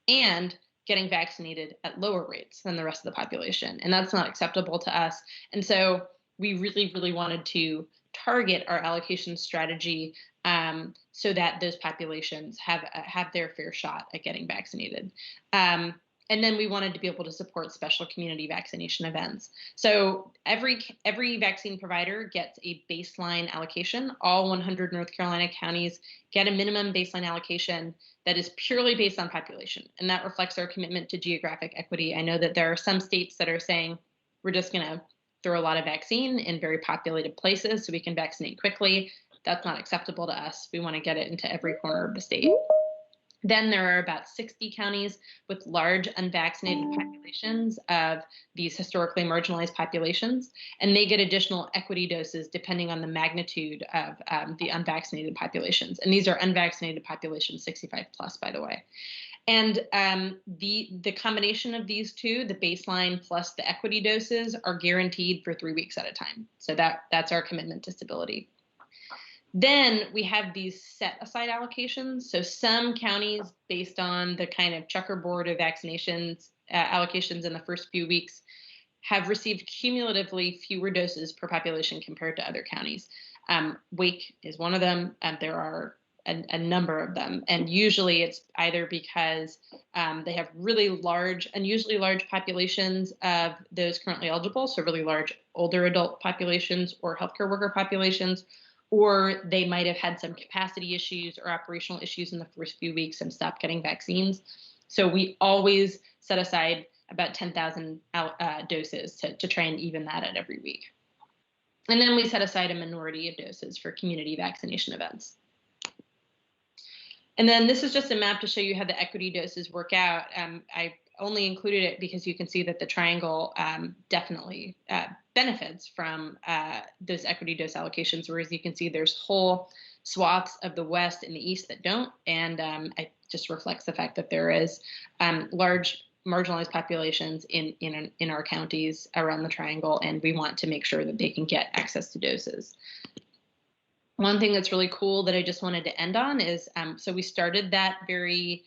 and getting vaccinated at lower rates than the rest of the population. And that's not acceptable to us. And so we really, really wanted to target our allocation strategy so that those populations have their fair shot at getting vaccinated. And then we wanted to be able to support special community vaccination events. So every vaccine provider gets a baseline allocation. All 100 North Carolina counties get a minimum baseline allocation that is purely based on population. And that reflects our commitment to geographic equity. I know that there are some states that are saying, we're just gonna throw a lot of vaccine in very populated places so we can vaccinate quickly. That's not acceptable to us. We wanna get it into every corner of the state. Then there are about 60 counties with large unvaccinated populations of these historically marginalized populations, and they get additional equity doses depending on the magnitude of the unvaccinated populations. And these are unvaccinated populations 65 plus, by the way. And the combination of these two, the baseline plus the equity doses, are guaranteed for 3 weeks at a time. So that's our commitment to stability. Then we have these set aside allocations. So some counties, based on the kind of checkerboard of vaccinations allocations in the first few weeks, have received cumulatively fewer doses per population compared to other counties. Wake is one of them, and there are a number of them. And usually it's either because they have really large, unusually large populations of those currently eligible, so really large older adult populations or healthcare worker populations, or they might have had some capacity issues or operational issues in the first few weeks and stopped getting vaccines. So we always set aside about 10,000 doses to try and even that at every week. And then we set aside a minority of doses for community vaccination events. And then this is just a map to show you how the equity doses work out. only included it because you can see that the triangle definitely benefits from those equity dose allocations, whereas you can see there's whole swaths of the West and the East that don't, and it just reflects the fact that there is large marginalized populations in our counties around the triangle, and we want to make sure that they can get access to doses. One thing that's really cool that I just wanted to end on is, so we started that very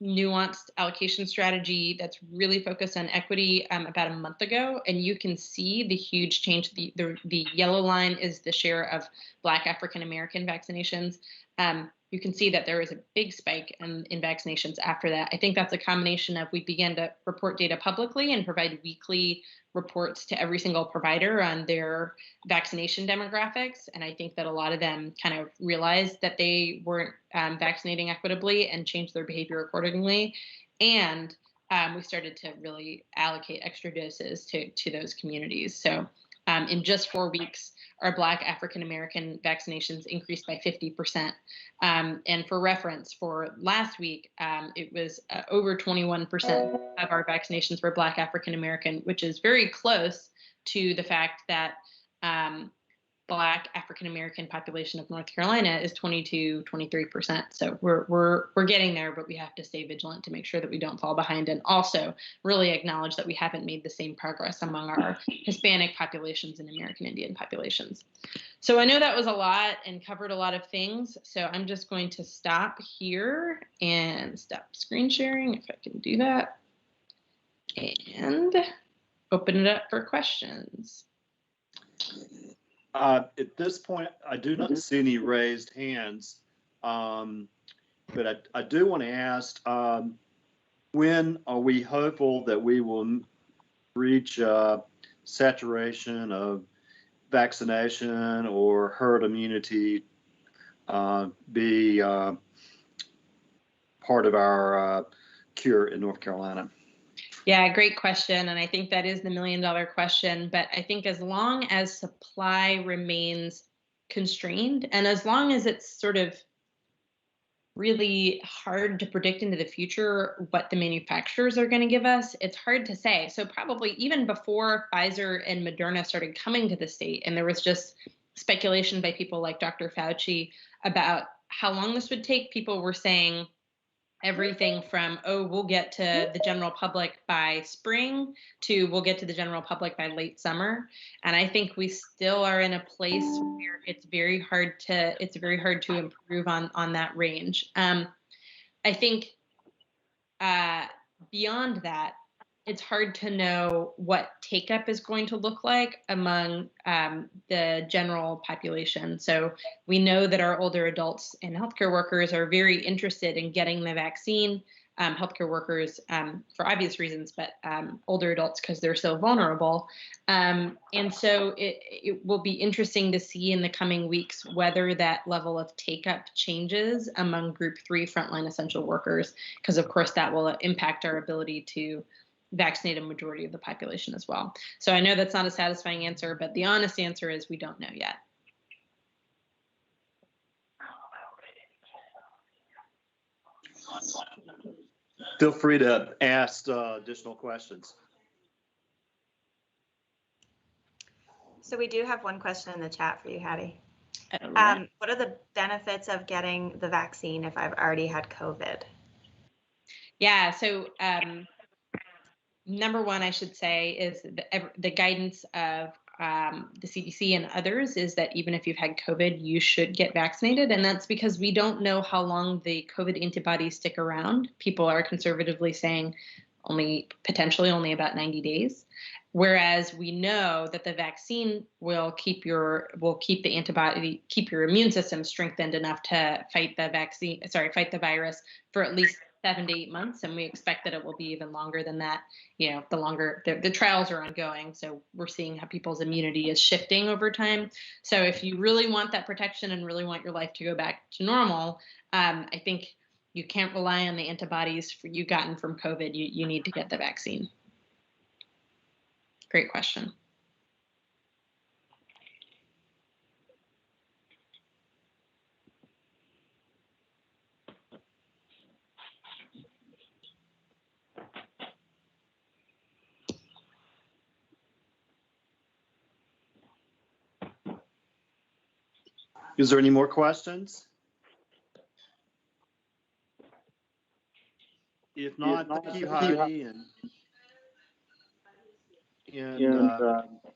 nuanced allocation strategy that's really focused on equity about a month ago, and you can see the huge change. The yellow line is the share of Black African American vaccinations. You can see that there is a big spike in vaccinations after that. I think that's a combination of we began to report data publicly and provide weekly reports to every single provider on their vaccination demographics. And I think that a lot of them kind of realized that they weren't vaccinating equitably and changed their behavior accordingly. And we started to really allocate extra doses to those communities. So in just 4 weeks, our Black African American vaccinations increased by 50%. And for reference, for last week, it was over 21% of our vaccinations were Black African American, which is very close to the fact that Black African American population of North Carolina is 23%. So we're getting there, but we have to stay vigilant to make sure that we don't fall behind, and also really acknowledge that we haven't made the same progress among our Hispanic populations and American Indian populations. So I know that was a lot and covered a lot of things. So I'm just going to stop here and stop screen sharing if I can do that, and open it up for questions. At this point, I do not see any raised hands, but I do want to ask, when are we hopeful that we will reach saturation of vaccination or herd immunity, be part of our cure in North Carolina? Yeah, great question. And I think that is the million-dollar question. But I think as long as supply remains constrained, and as long as it's sort of really hard to predict into the future what the manufacturers are going to give us, it's hard to say. So probably even before Pfizer and Moderna started coming to the state, and there was just speculation by people like Dr. Fauci about how long this would take, people were saying everything from, oh, we'll get to the general public by spring, to we'll get to the general public by late summer. And I think we still are in a place where it's very hard to improve on that range. I think beyond that, it's hard to know what take-up is going to look like among the general population. So we know that our older adults and healthcare workers are very interested in getting the vaccine. Healthcare workers for obvious reasons, but older adults because they're so vulnerable. And so it will be interesting to see in the coming weeks whether that level of take-up changes among Group 3 frontline essential workers, because of course that will impact our ability to vaccinate a majority of the population as well. So I know that's not a satisfying answer, but the honest answer is we don't know yet. Feel free to ask additional questions. So we do have one question in the chat for you, Hattie. Right. What are the benefits of getting the vaccine if I've already had COVID? Yeah, so number one, I should say, is the guidance of the CDC and others is that even if you've had COVID, you should get vaccinated. And that's because we don't know how long the COVID antibodies stick around. People are conservatively saying potentially only about 90 days. Whereas we know that the vaccine will keep your immune system strengthened enough to fight the virus for at least 7 to 8 months, and we expect that it will be even longer than that. The trials are ongoing, so we're seeing how people's immunity is shifting over time. So if you really want that protection and really want your life to go back to normal, I think you can't rely on the antibodies you gotten from COVID. You need to get the vaccine. Great question. Is there any more questions? If not, thank you, Heidi, and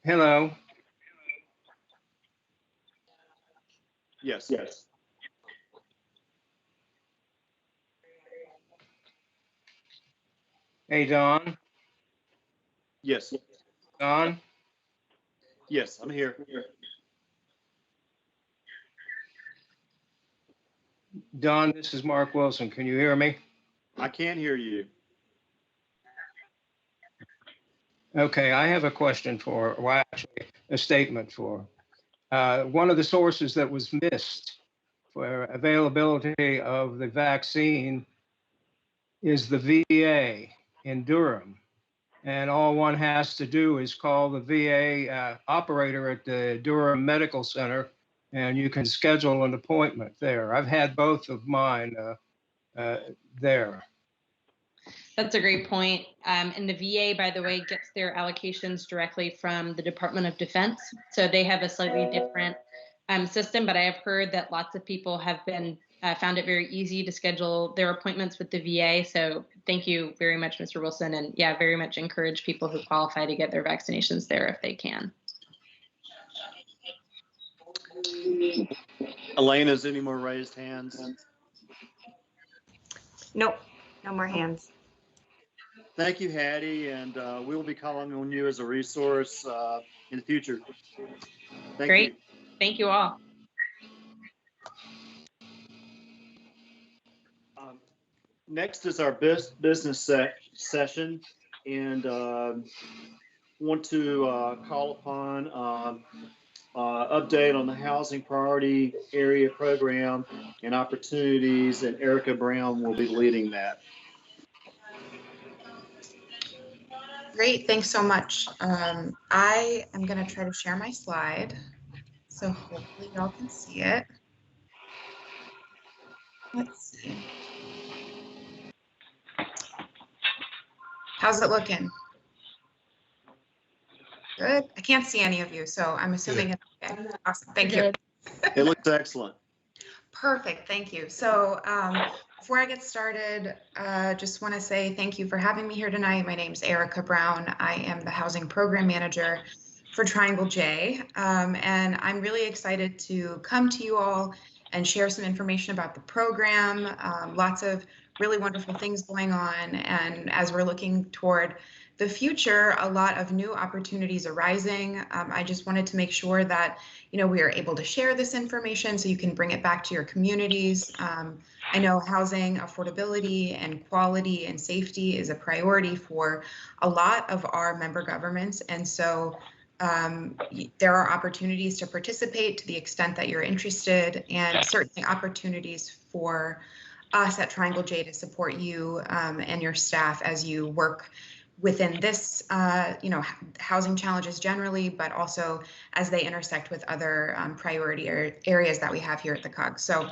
Hello. yes. Hey, Don. Yes. Don? Yes, I'm here. Don, this is Mark Wilson. Can you hear me? I can't hear you. Okay, I have a question well, actually, a statement for. One of the sources that was missed for availability of the vaccine is the VA in Durham. And all one has to do is call the VA operator at the Durham Medical Center, and you can schedule an appointment there. I've had both of mine there. That's a great point. And the VA, by the way, gets their allocations directly from the Department of Defense. So they have a slightly different system, but I have heard that lots of people have been found it very easy to schedule their appointments with the VA. So thank you very much, Mr. Wilson. And yeah, very much encourage people who qualify to get their vaccinations there if they can. Elaine, is any more raised hands? Nope, no more hands. Thank you, Hattie, and we will be calling on you as a resource in the future. Great. Thank you all. Next is our business session, and want to call upon update on the Housing Priority Area Program and opportunities, and Erica Brown will be leading that. Great, thanks so much. I am going to try to share my slide, so hopefully y'all can see it. Let's see. How's it looking? Good. I can't see any of you, so I'm assuming it's okay. Awesome. Thank you. It looks excellent. Perfect. Thank you. So before I get started, just want to say thank you for having me here tonight. My name is Erica Brown. I am the Housing Program Manager for Triangle J, and I'm really excited to come to you all and share some information about the program. Lots of really wonderful things going on, and as we're looking toward the future, a lot of new opportunities arising. I just wanted to make sure that we are able to share this information so you can bring it back to your communities. I know housing affordability and quality and safety is a priority for a lot of our member governments, and so there are opportunities to participate to the extent that you're interested, and certainly opportunities for us at Triangle J to support you and your staff as you work within this, housing challenges generally, but also as they intersect with other priority areas that we have here at the COG. So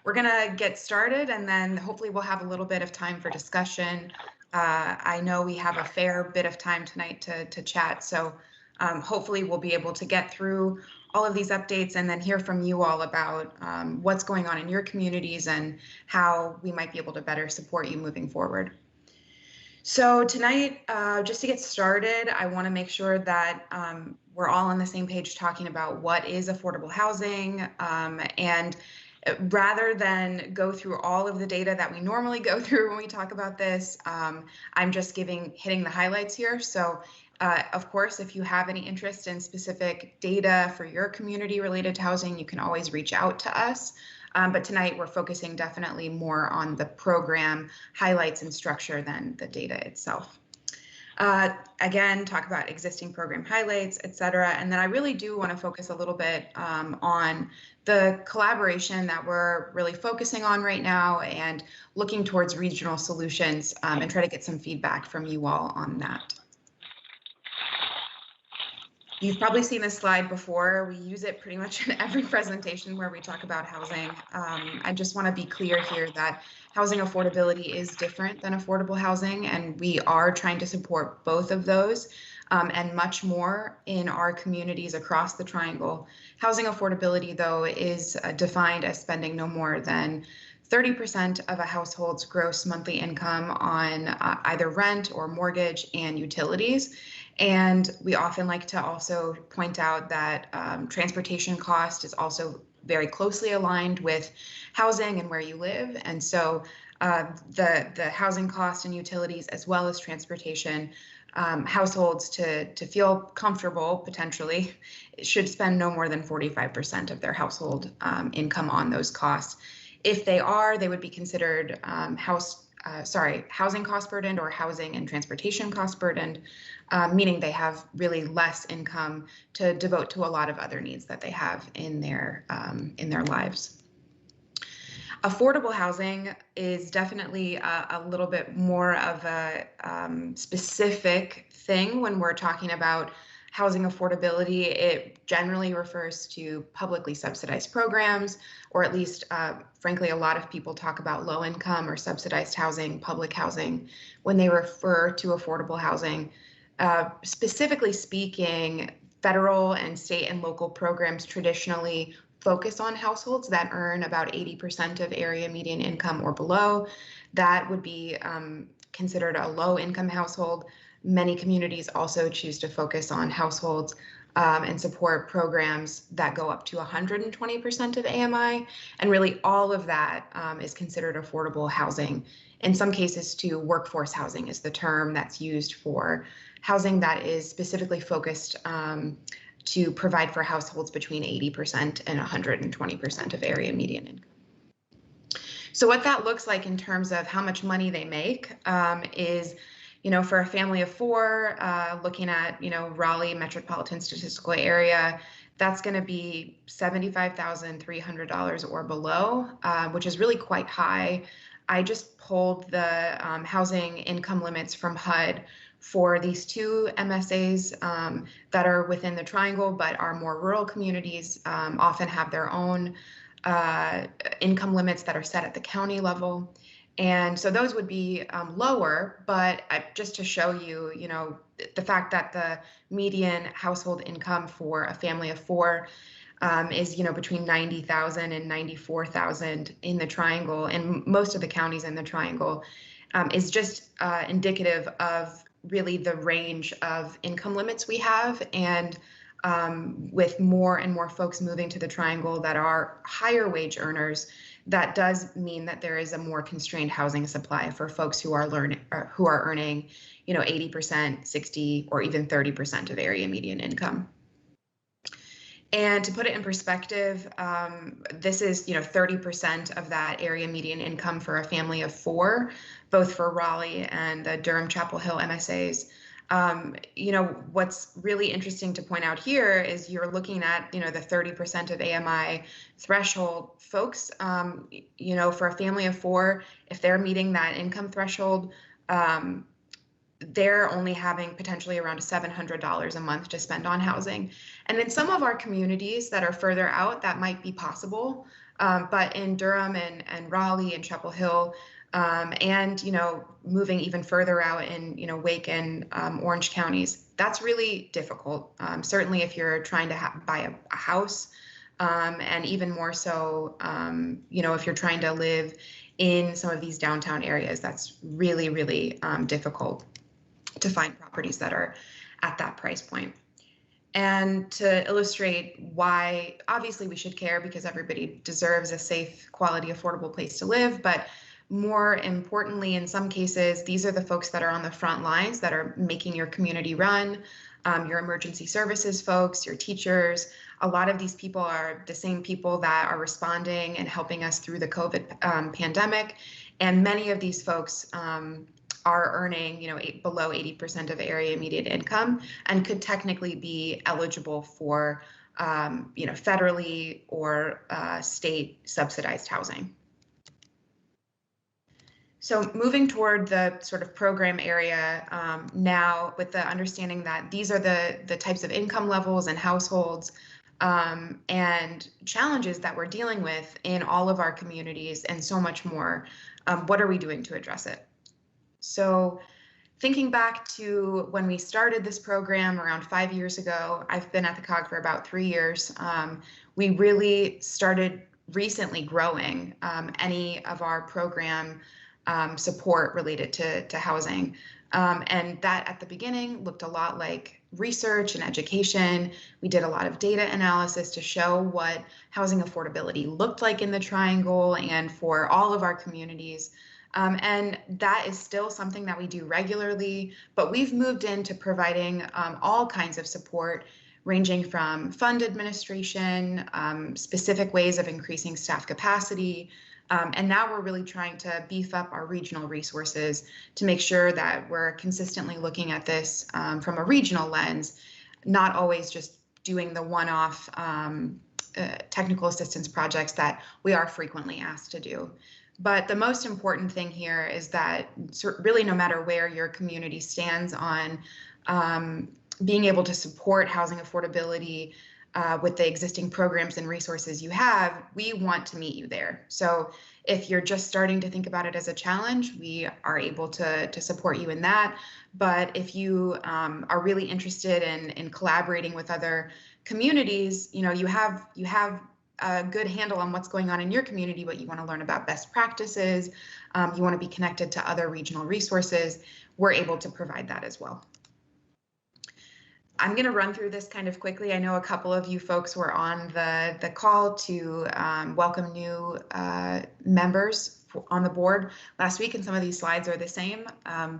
we're gonna get started, and then hopefully we'll have a little bit of time for discussion. I know we have a fair bit of time tonight to chat, so hopefully we'll be able to get through all of these updates and then hear from you all about what's going on in your communities and how we might be able to better support you moving forward. So tonight, just to get started, I want to make sure that we're all on the same page talking about what is affordable housing, and rather than go through all of the data that we normally go through when we talk about this, I'm just hitting the highlights here. So of course, if you have any interest in specific data for your community related to housing, you can always reach out to us. But tonight we're focusing definitely more on the program highlights and structure than the data itself. Again, talk about existing program highlights, et cetera. And then I really do want to focus a little bit on the collaboration that we're really focusing on right now and looking towards regional solutions, and try to get some feedback from you all on that. You've probably seen this slide before. We use it pretty much in every presentation where we talk about housing. I just want to be clear here that housing affordability is different than affordable housing, and we are trying to support both of those. and much more in our communities across the Triangle. Housing affordability, though, is defined as spending no more than 30% of a household's gross monthly income on either rent or mortgage and utilities. And we often like to also point out that transportation cost is also very closely aligned with housing and where you live. And so the housing cost and utilities, as well as transportation, households to feel comfortable potentially should spend no more than 45% of their household income on those costs. If they are, they would be considered housing cost burdened or housing and transportation cost burdened, meaning they have really less income to devote to a lot of other needs that they have in their lives. Affordable housing is definitely a little bit more of a specific thing when we're talking about housing affordability. It generally refers to publicly subsidized programs, or at least, frankly, a lot of people talk about low income or subsidized housing, public housing, when they refer to affordable housing. Specifically speaking, federal and state and local programs traditionally focus on households that earn about 80% of area median income or below. That would be considered a low income household. Many communities also choose to focus on households and support programs that go up to 120% of AMI. And really all of that is considered affordable housing. In some cases too, workforce housing is the term that's used for housing that is specifically focused to provide for households between 80% and 120% of area median income. So what that looks like in terms of how much money they make is, for a family of four, looking at, Raleigh metropolitan statistical area, that's going to be $75,300 or below, which is really quite high. I just pulled the housing income limits from HUD for these two MSAs that are within the Triangle, but are more rural communities, often have their own income limits that are set at the county level. And so those would be lower, but just to show you, the fact that the median household income for a family of four is, between $90,000 and $94,000 in the Triangle, and most of the counties in the Triangle, is just indicative of really the range of income limits we have. And with more and more folks moving to the Triangle that are higher wage earners, that does mean that there is a more constrained housing supply for folks who are earning, 80%, 60, or even 30% of area median income. And to put it in perspective, this is 30% of that area median income for a family of four, both for Raleigh and the Durham-Chapel Hill MSAs. What's really interesting to point out here is you're looking at, the 30% of AMI threshold folks, for a family of four, if they're meeting that income threshold, they're only having potentially around $700 a month to spend on housing. And in some of our communities that are further out, that might be possible. But in Durham and Raleigh and Chapel Hill, and, moving even further out in, Wake and Orange counties, that's really difficult. Certainly if you're trying to buy a house, and even more so, if you're trying to live in some of these downtown areas, that's really, really difficult to find properties that are at that price point. And to illustrate why, obviously we should care because everybody deserves a safe, quality, affordable place to live, but more importantly, in some cases, these are the folks that are on the front lines that are making your community run, your emergency services folks, your teachers. A lot of these people are the same people that are responding and helping us through the COVID pandemic. And many of these folks are earning, below 80% of area median income and could technically be eligible for, federally or state subsidized housing. So moving toward the sort of program area now, with the understanding that these are the types of income levels and households and challenges that we're dealing with in all of our communities and so much more, what are we doing to address it? So thinking back to when we started this program around 5 years ago, I've been at the COG for about 3 years. We really started recently growing any of our program support related to housing. And that at the beginning looked a lot like research and education. We did a lot of data analysis to show what housing affordability looked like in the Triangle and for all of our communities. And that is still something that we do regularly, but we've moved into providing all kinds of support, ranging from fund administration, specific ways of increasing staff capacity, and now we're really trying to beef up our regional resources to make sure that we're consistently looking at this from a regional lens, not always just doing the one-off technical assistance projects that we are frequently asked to do. But the most important thing here is that really no matter where your community stands on being able to support housing affordability with the existing programs and resources you have, we want to meet you there. So if you're just starting to think about it as a challenge, we are able to support you in that. But if you are really interested in collaborating with other communities, you know, you have a good handle on what's going on in your community, but you want to learn about best practices, you want to be connected to other regional resources, we're able to provide that as well. I'm going to run through this kind of quickly. I know a couple of you folks were on the call to welcome new members on the board last week, and some of these slides are the same.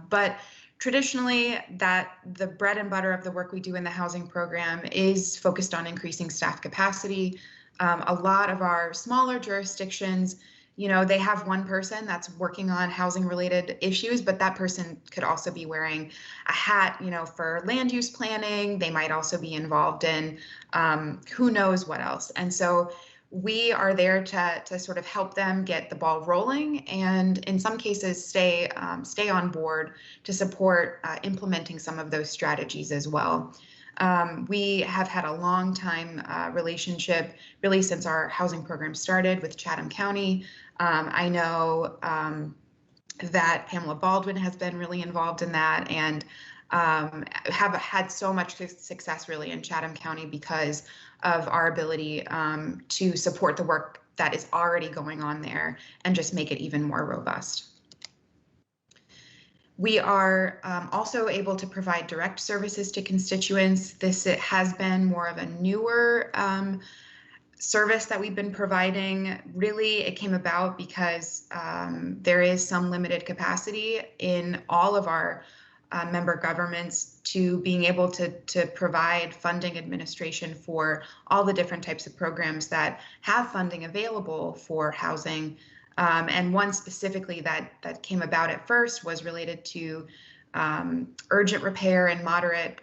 But traditionally, the bread and butter of the work we do in the housing program is focused on increasing staff capacity. A lot of our smaller jurisdictions, you know, they have one person that's working on housing related issues, but that person could also be wearing a hat, you know, for land use planning. They might also be involved in who knows what else. And so we are there to sort of help them get the ball rolling, and in some cases stay on board to support implementing some of those strategies as well. We have had a long time relationship really since our housing program started with Chatham County. I know that Pamela Baldwin has been really involved in that, and have had so much success really in Chatham County because of our ability to support the work that is already going on there and just make it even more robust. We are also able to provide direct services to constituents. It has been more of a newer service that we've been providing. Really, it came about because there is some limited capacity in all of our member governments to being able to provide funding administration for all the different types of programs that have funding available for housing. And one specifically that came about at first was related to urgent repair and moderate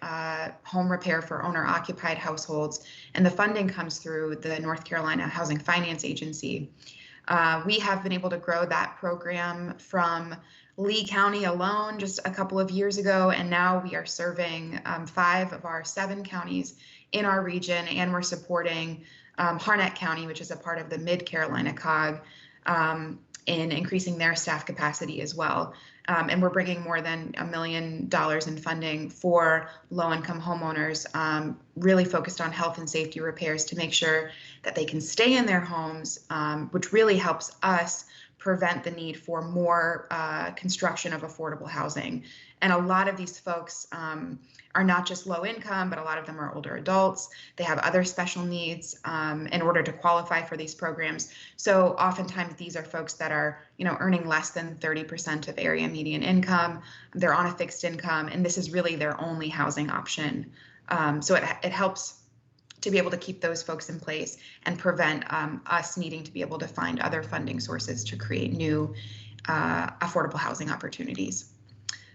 home repair for owner-occupied households. And the funding comes through the North Carolina Housing Finance Agency. We have been able to grow that program from Lee County alone just a couple of years ago, and now we are serving 5 of our 7 counties in our region, and we're supporting Harnett County, which is a part of the Mid-Carolina COG, in increasing their staff capacity as well. And we're bringing more than $1 million in funding for low-income homeowners, really focused on health and safety repairs to make sure that they can stay in their homes, which really helps us prevent the need for more construction of affordable housing. And a lot of these folks are not just low income, but a lot of them are older adults. They have other special needs in order to qualify for these programs. So oftentimes these are folks that are, earning less than 30% of area median income. They're on a fixed income, and this is really their only housing option. So it helps to be able to keep those folks in place and prevent us needing to be able to find other funding sources to create new affordable housing opportunities.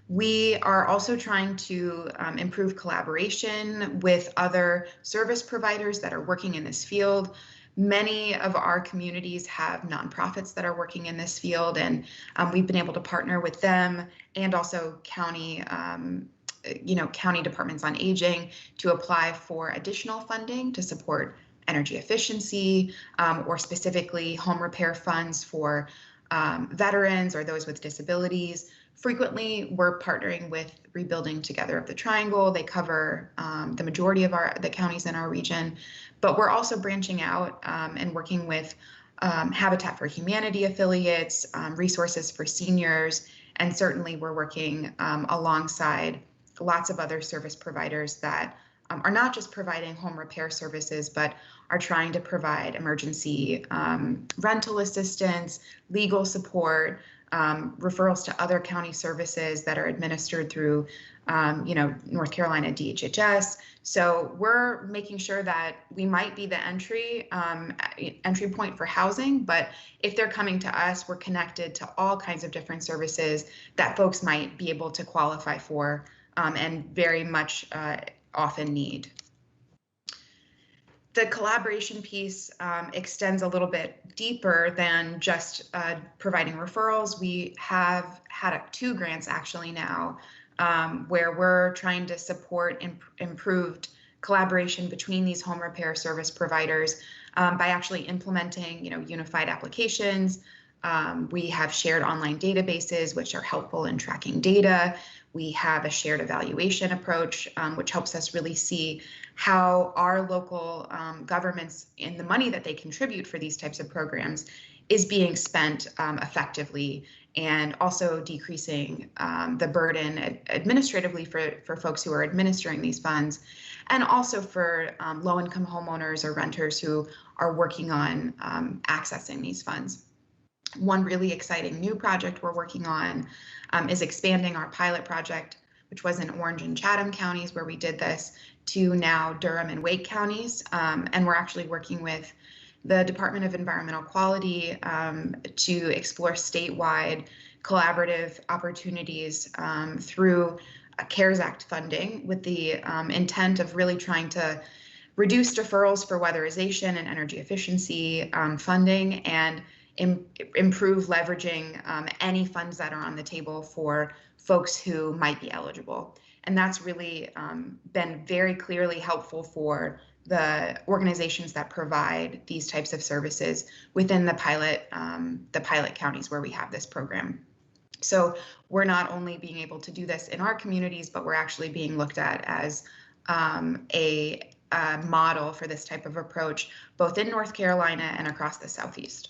We are also trying to improve collaboration with other service providers that are working in this field. Many of our communities have nonprofits that are working in this field, and we've been able to partner with them and also county county departments on aging to apply for additional funding to support energy efficiency or specifically home repair funds for veterans or those with disabilities. frequently we're partnering with Rebuilding Together of the Triangle. They cover the majority of the counties in our region, but we're also branching out and working with Habitat for Humanity affiliates, Resources for Seniors, and certainly we're working alongside lots of other service providers that are not just providing home repair services, but are trying to provide emergency rental assistance, legal support, referrals to other county services that are administered through, North Carolina DHHS. So we're making sure that we might be the entry point for housing, but if they're coming to us, we're connected to all kinds of different services that folks might be able to qualify for and very much often need. The collaboration piece extends a little bit deeper than just providing referrals. We have had 2 grants actually now where we're trying to support improved collaboration between these home repair service providers by actually implementing, unified applications. We have shared online databases, which are helpful in tracking data. We have a shared evaluation approach, which helps us really see how our local governments and the money that they contribute for these types of programs is being spent effectively, and also decreasing the burden administratively for folks who are administering these funds, and also for low-income homeowners or renters who are working on accessing these funds. One really exciting new project we're working on is expanding our pilot project, which was in Orange and Chatham counties where we did this, to now Durham and Wake counties. And we're actually working with the Department of Environmental Quality to explore statewide collaborative opportunities through CARES Act funding, with the intent of really trying to reduce deferrals for weatherization and energy efficiency funding, and improve leveraging any funds that are on the table for folks who might be eligible. And that's really been very clearly helpful for the organizations that provide these types of services within the pilot counties where we have this program. So we're not only being able to do this in our communities, but we're actually being looked at as a model for this type of approach, both in North Carolina and across the Southeast.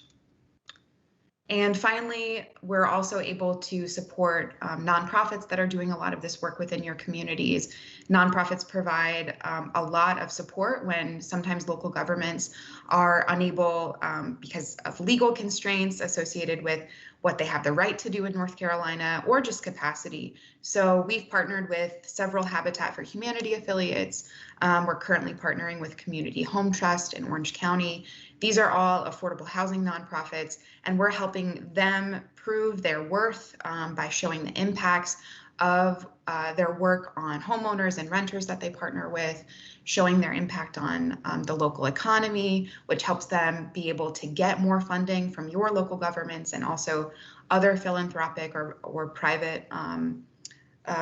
And finally, we're also able to support nonprofits that are doing a lot of this work within your communities. Nonprofits provide a lot of support when sometimes local governments are unable because of legal constraints associated with what they have the right to do in North Carolina, or just capacity. So we've partnered with several Habitat for Humanity affiliates. We're currently partnering with Community Home Trust in Orange County. These are all affordable housing nonprofits, and we're helping them prove their worth by showing the impacts of their work on homeowners and renters that they partner with, showing their impact on the local economy, which helps them be able to get more funding from your local governments and also other philanthropic or private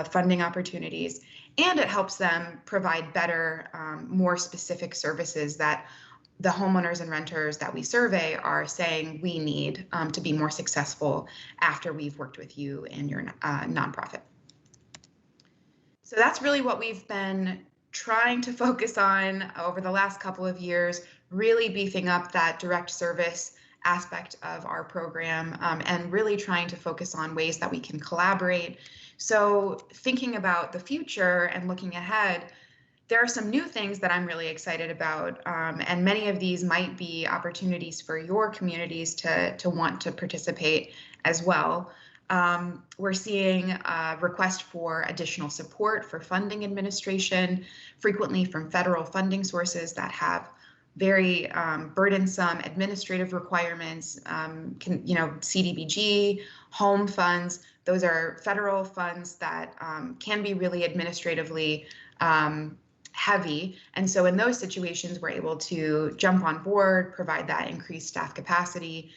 funding opportunities. And it helps them provide better, more specific services that the homeowners and renters that we survey are saying we need to be more successful after we've worked with you and your nonprofit. So that's really what we've been trying to focus on over the last couple of years, really beefing up that direct service aspect of our program, and really trying to focus on ways that we can collaborate. So thinking about the future and looking ahead, there are some new things that I'm really excited about, and many of these might be opportunities for your communities to want to participate as well. We're seeing a request for additional support for funding administration, frequently from federal funding sources that have very burdensome administrative requirements. CDBG, home funds, those are federal funds that can be really administratively heavy. And so in those situations, we're able to jump on board, provide that increased staff capacity,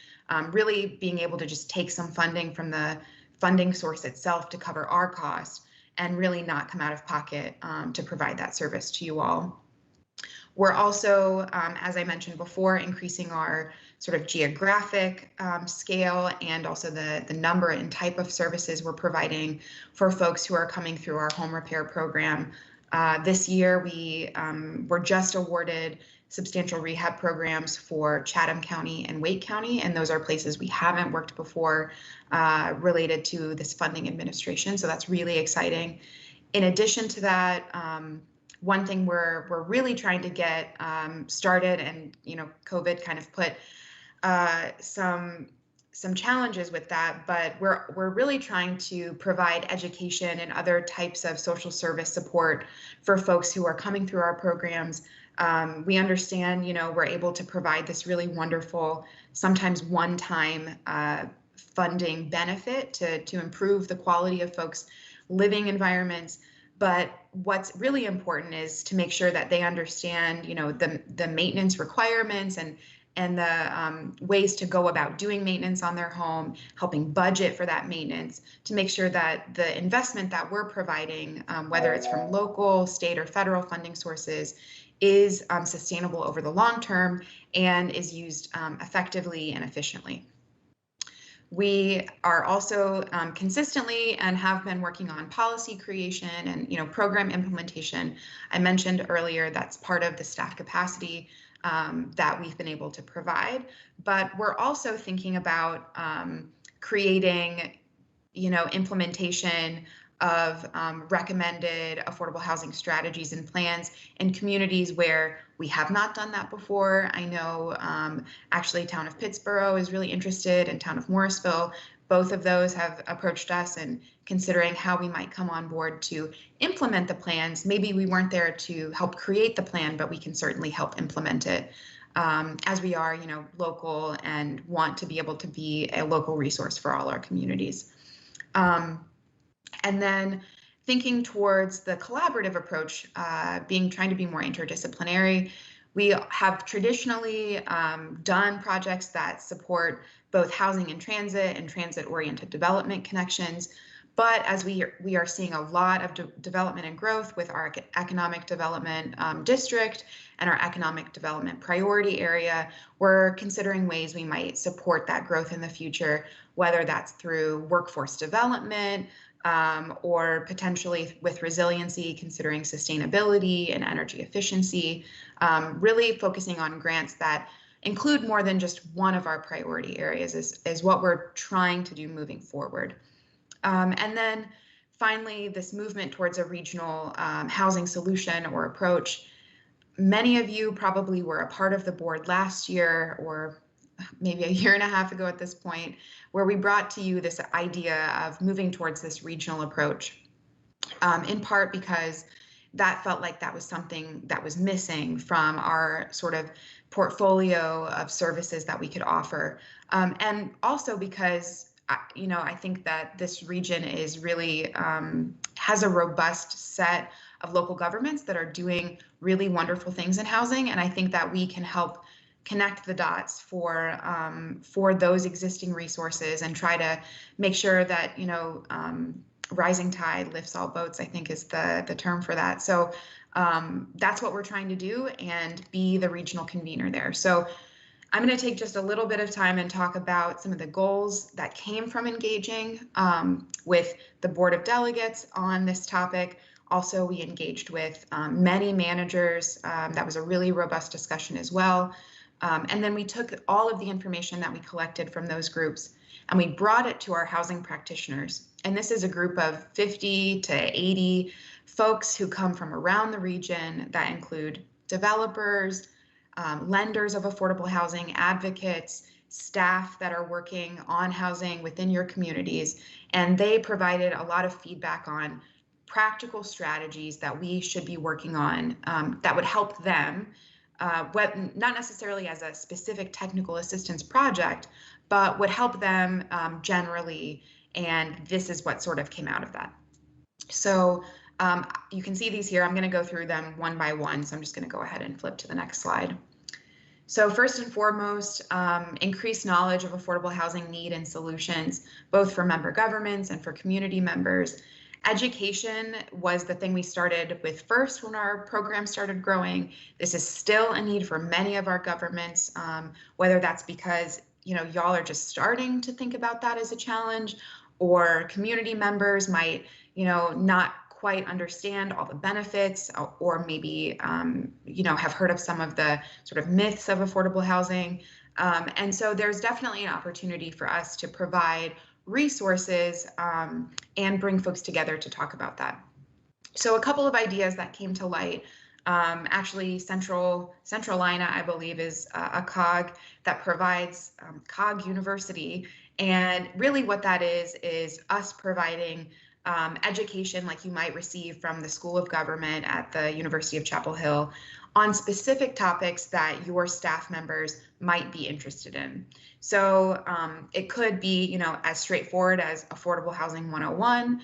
really being able to just take some funding from the funding source itself to cover our costs and really not come out of pocket to provide that service to you all. We're also, as I mentioned before, increasing our sort of geographic scale and also the number and type of services we're providing for folks who are coming through our home repair program. This year, we were just awarded substantial rehab programs for Chatham County and Wake County, and those are places we haven't worked before related to this funding administration, so that's really exciting. In addition to that, one thing we're really trying to get started, and COVID kind of put some challenges with that, but we're really trying to provide education and other types of social service support for folks who are coming through our programs. We understand, we're able to provide this really wonderful, sometimes one-time funding benefit to improve the quality of folks' living environments. But what's really important is to make sure that they understand, the maintenance requirements and the ways to go about doing maintenance on their home, helping budget for that maintenance, to make sure that the investment that we're providing, whether it's from local, state, or federal funding sources, is sustainable over the long term and is used effectively and efficiently. We are also consistently and have been working on policy creation and program implementation. I mentioned earlier that's part of the staff capacity that we've been able to provide, but we're also thinking about creating implementation of recommended affordable housing strategies and plans in communities where we have not done that before. I know actually Town of Pittsboro is really interested, and Town of Morrisville. Both of those have approached us and considering how we might come on board to implement the plans. Maybe we weren't there to help create the plan, but we can certainly help implement it as we are, local and want to be able to be a local resource for all our communities. And then thinking towards the collaborative approach, trying to be more interdisciplinary. We have traditionally done projects that support both housing and transit-oriented development connections. But as we are seeing a lot of development and growth with our economic development district and our economic development priority area, we're considering ways we might support that growth in the future, whether that's through workforce development, or potentially with resiliency, considering sustainability and energy efficiency, really focusing on grants that include more than just one of our priority areas is what we're trying to do moving forward. And then finally, this movement towards a regional housing solution or approach. Many of you probably were a part of the board last year, or maybe a year and a half ago at this point, where we brought to you this idea of moving towards this regional approach, in part because that felt like that was something that was missing from our sort of portfolio of services that we could offer. And also because, I think that this region is really has a robust set of local governments that are doing really wonderful things in housing. And I think that we can help connect the dots for those existing resources and try to make sure that, rising tide lifts all boats, I think is the term for that. So that's what we're trying to do and be the regional convener there. So I'm going to take just a little bit of time and talk about some of the goals that came from engaging with the Board of Delegates on this topic. Also, we engaged with many managers. That was a really robust discussion as well. And then we took all of the information that we collected from those groups and we brought it to our housing practitioners. And this is a group of 50 to 80 folks who come from around the region that include developers, lenders of affordable housing, advocates, staff that are working on housing within your communities. And they provided a lot of feedback on practical strategies that we should be working on that would help them, not necessarily as a specific technical assistance project, but would help them generally. And this is what sort of came out of that. So you can see these here. I'm going to go through them one by one. So I'm just going to go ahead and flip to the next slide. So first and foremost, increased knowledge of affordable housing need and solutions, both for member governments and for community members. Education was the thing we started with first when our program started growing. This is still a need for many of our governments, whether that's because, you know, y'all are just starting to think about that as a challenge, or community members might, you know, not quite understand all the benefits, or maybe, you know, have heard of some of the sort of myths of affordable housing. And so there's definitely an opportunity for us to provide resources and bring folks together to talk about that. So a couple of ideas that came to light. Actually, Centralina, I believe, is a COG that provides COG University. And really what that is us providing education like you might receive from the School of Government at the University of Chapel Hill on specific topics that your staff members might be interested in. So it could be, you know, as straightforward as Affordable Housing 101,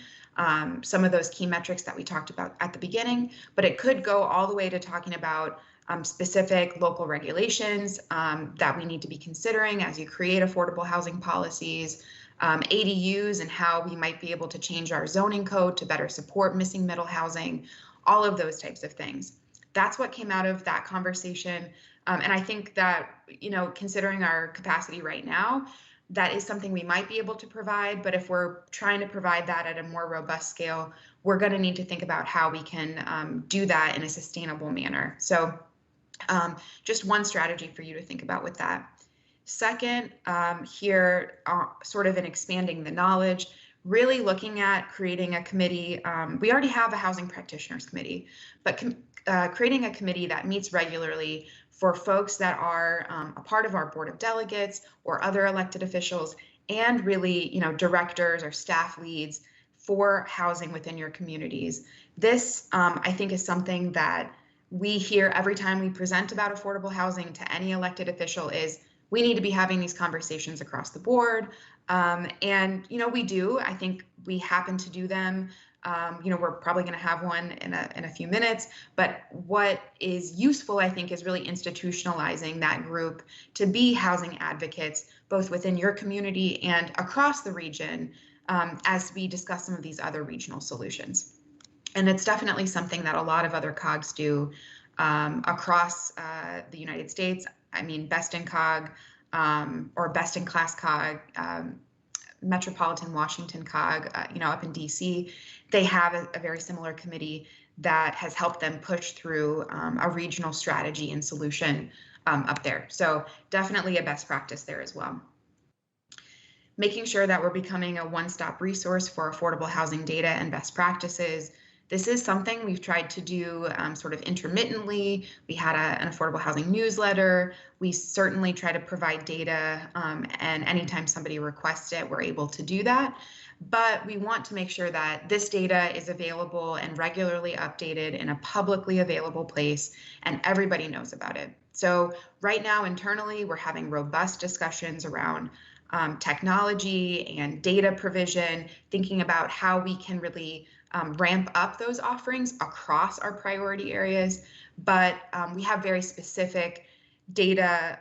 some of those key metrics that we talked about at the beginning, but it could go all the way to talking about specific local regulations that we need to be considering as you create affordable housing policies, ADUs and how we might be able to change our zoning code to better support missing middle housing, all of those types of things. That's what came out of that conversation. And I think that, you know, considering our capacity right now, that is something we might be able to provide. But if we're trying to provide that at a more robust scale, we're going to need to think about how we can do that in a sustainable manner. So just one strategy for you to think about with that. Second, here, sort of in expanding the knowledge, really looking at creating a committee. We already have a housing practitioners committee, but creating a committee that meets regularly for folks that are a part of our board of delegates or other elected officials, and really, you know, directors or staff leads for housing within your communities. This, I think, is something that we hear every time we present about affordable housing to any elected official is we need to be having these conversations across the board. And, you know, we do. I think we happen to do them. You know, we're probably going to have one in a few minutes. But what is useful, I think, is really institutionalizing that group to be housing advocates, both within your community and across the region, as we discuss some of these other regional solutions. And it's definitely something that a lot of other COGs do across the United States. I mean, Best in COG or Best in Class COG, Metropolitan Washington COG, you know, up in DC, they have a very similar committee that has helped them push through a regional strategy and solution up there. So definitely a best practice there as well. Making sure that we're becoming a one-stop resource for affordable housing data and best practices. This is something we've tried to do sort of intermittently. We had an affordable housing newsletter. We certainly try to provide data, and anytime somebody requests it, we're able to do that. But we want to make sure that this data is available and regularly updated in a publicly available place, and everybody knows about it. So right now, internally, we're having robust discussions around technology and data provision, thinking about how we can really ramp up those offerings across our priority areas. But we have very specific data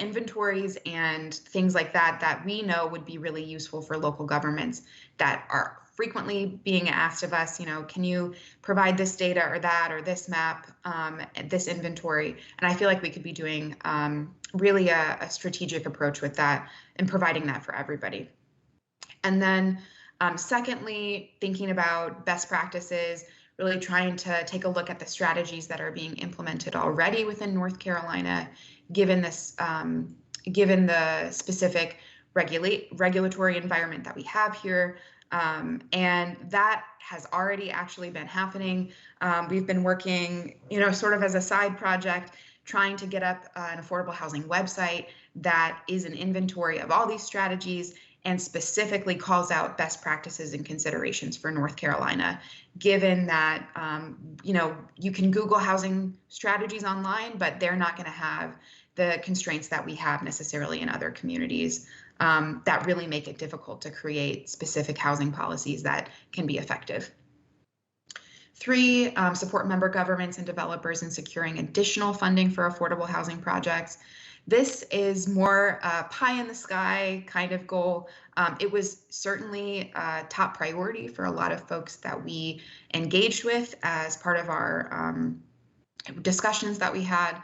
inventories and things like that that we know would be really useful for local governments that are frequently being asked of us, you know, can you provide this data or that or this map, this inventory? And I feel like we could be doing really a strategic approach with that and providing that for everybody. And then secondly, thinking about best practices, really trying to take a look at the strategies that are being implemented already within North Carolina, given this, given the specific regulatory environment that we have here. And that has already actually been happening. We've been working, you know, sort of as a side project, trying to get up an affordable housing website that is an inventory of all these strategies and specifically calls out best practices and considerations for North Carolina, given that, you know, you can Google housing strategies online, but they're not going to have the constraints that we have necessarily in other communities that really make it difficult to create specific housing policies that can be effective. 3, support member governments and developers in securing additional funding for affordable housing projects. This is more pie in the sky kind of goal. It was certainly a top priority for a lot of folks that we engaged with as part of our discussions that we had.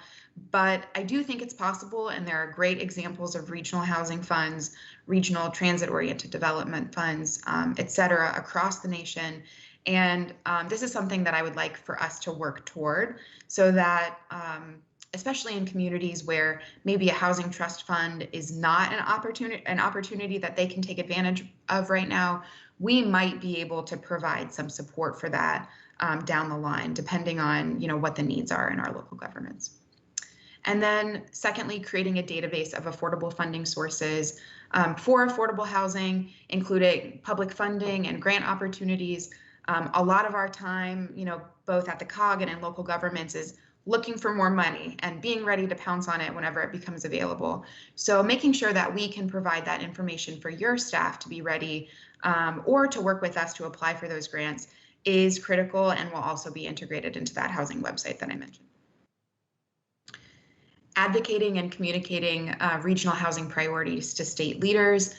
But I do think it's possible, and there are great examples of regional housing funds, regional transit-oriented development funds, et cetera, across the nation. And this is something that I would like for us to work toward, so that especially in communities where maybe a housing trust fund is not an opportunity that they can take advantage of right now, we might be able to provide some support for that down the line, depending on what the needs are in our local governments. And then secondly, creating a database of affordable funding sources for affordable housing, including public funding and grant opportunities. A lot of our time, both at the COG and in local governments, is looking for more money and being ready to pounce on it whenever it becomes available. So making sure that we can provide that information for your staff to be ready or to work with us to apply for those grants is critical, and will also be integrated into that housing website that I mentioned. Advocating and communicating regional housing priorities to state leaders.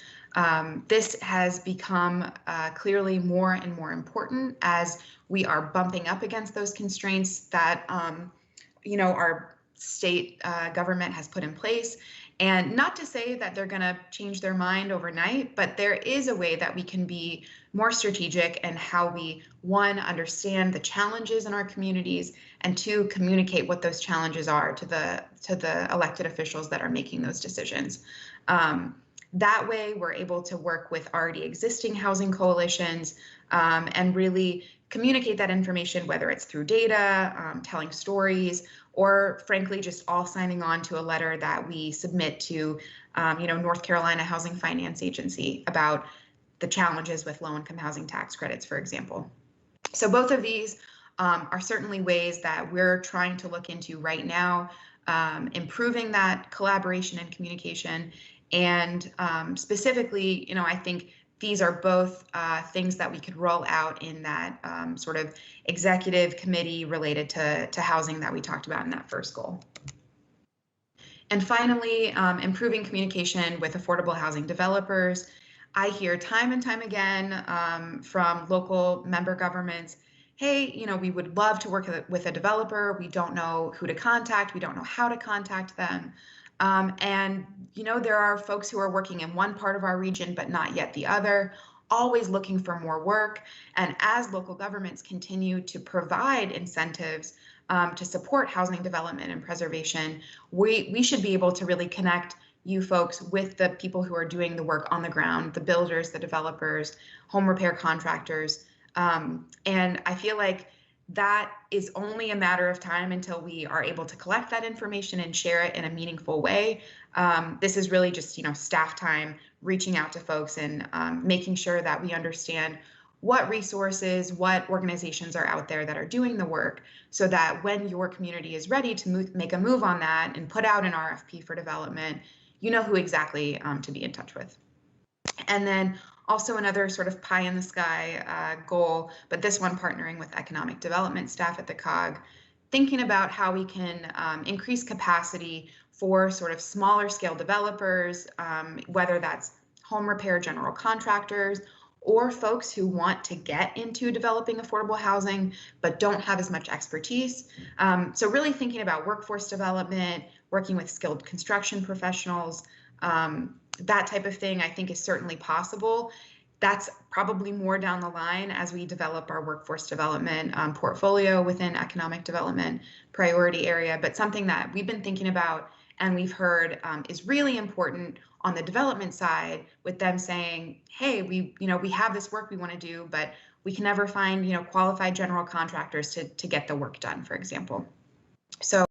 This has become clearly more and more important as we are bumping up against those constraints that our state government has put in place. And not to say that they're going to change their mind overnight, but there is a way that we can be more strategic in how we, one, understand the challenges in our communities, and two, communicate what those challenges are to the elected officials that are making those decisions. That way, we're able to work with already existing housing coalitions and really communicate that information, whether it's through data, telling stories, or frankly, just all signing on to a letter that we submit to, North Carolina Housing Finance Agency about the challenges with low-income housing tax credits, for example. So both of these are certainly ways that we're trying to look into right now, improving that collaboration and communication. And specifically, I think these are both things that we could roll out in that sort of executive committee related to housing that we talked about in that first goal. And finally, improving communication with affordable housing developers. I hear time and time again from local member governments, hey, we would love to work with a developer. We don't know who to contact. We don't know how to contact them. And there are folks who are working in one part of our region, but not yet the other, always looking for more work. And as local governments continue to provide incentives to support housing development and preservation, we should be able to really connect you folks with the people who are doing the work on the ground, the builders, the developers, home repair contractors. And I feel like that is only a matter of time until we are able to collect that information and share it in a meaningful way. This is really just, staff time, reaching out to folks and making sure that we understand what resources, what organizations are out there that are doing the work, so that when your community is ready to make a move on that and put out an RFP for development, you know who exactly to be in touch with. And then also another sort of pie in the sky goal, but this one partnering with economic development staff at the COG, thinking about how we can increase capacity for sort of smaller scale developers, whether that's home repair general contractors or folks who want to get into developing affordable housing but don't have as much expertise. So really thinking about workforce development, working with skilled construction professionals, that type of thing, I think is certainly possible. That's probably more down the line as we develop our workforce development portfolio within economic development priority area, but something that we've been thinking about and we've heard is really important on the development side, with them saying, hey, we have this work we want to do, but we can never find, qualified general contractors to get the work done, for example. So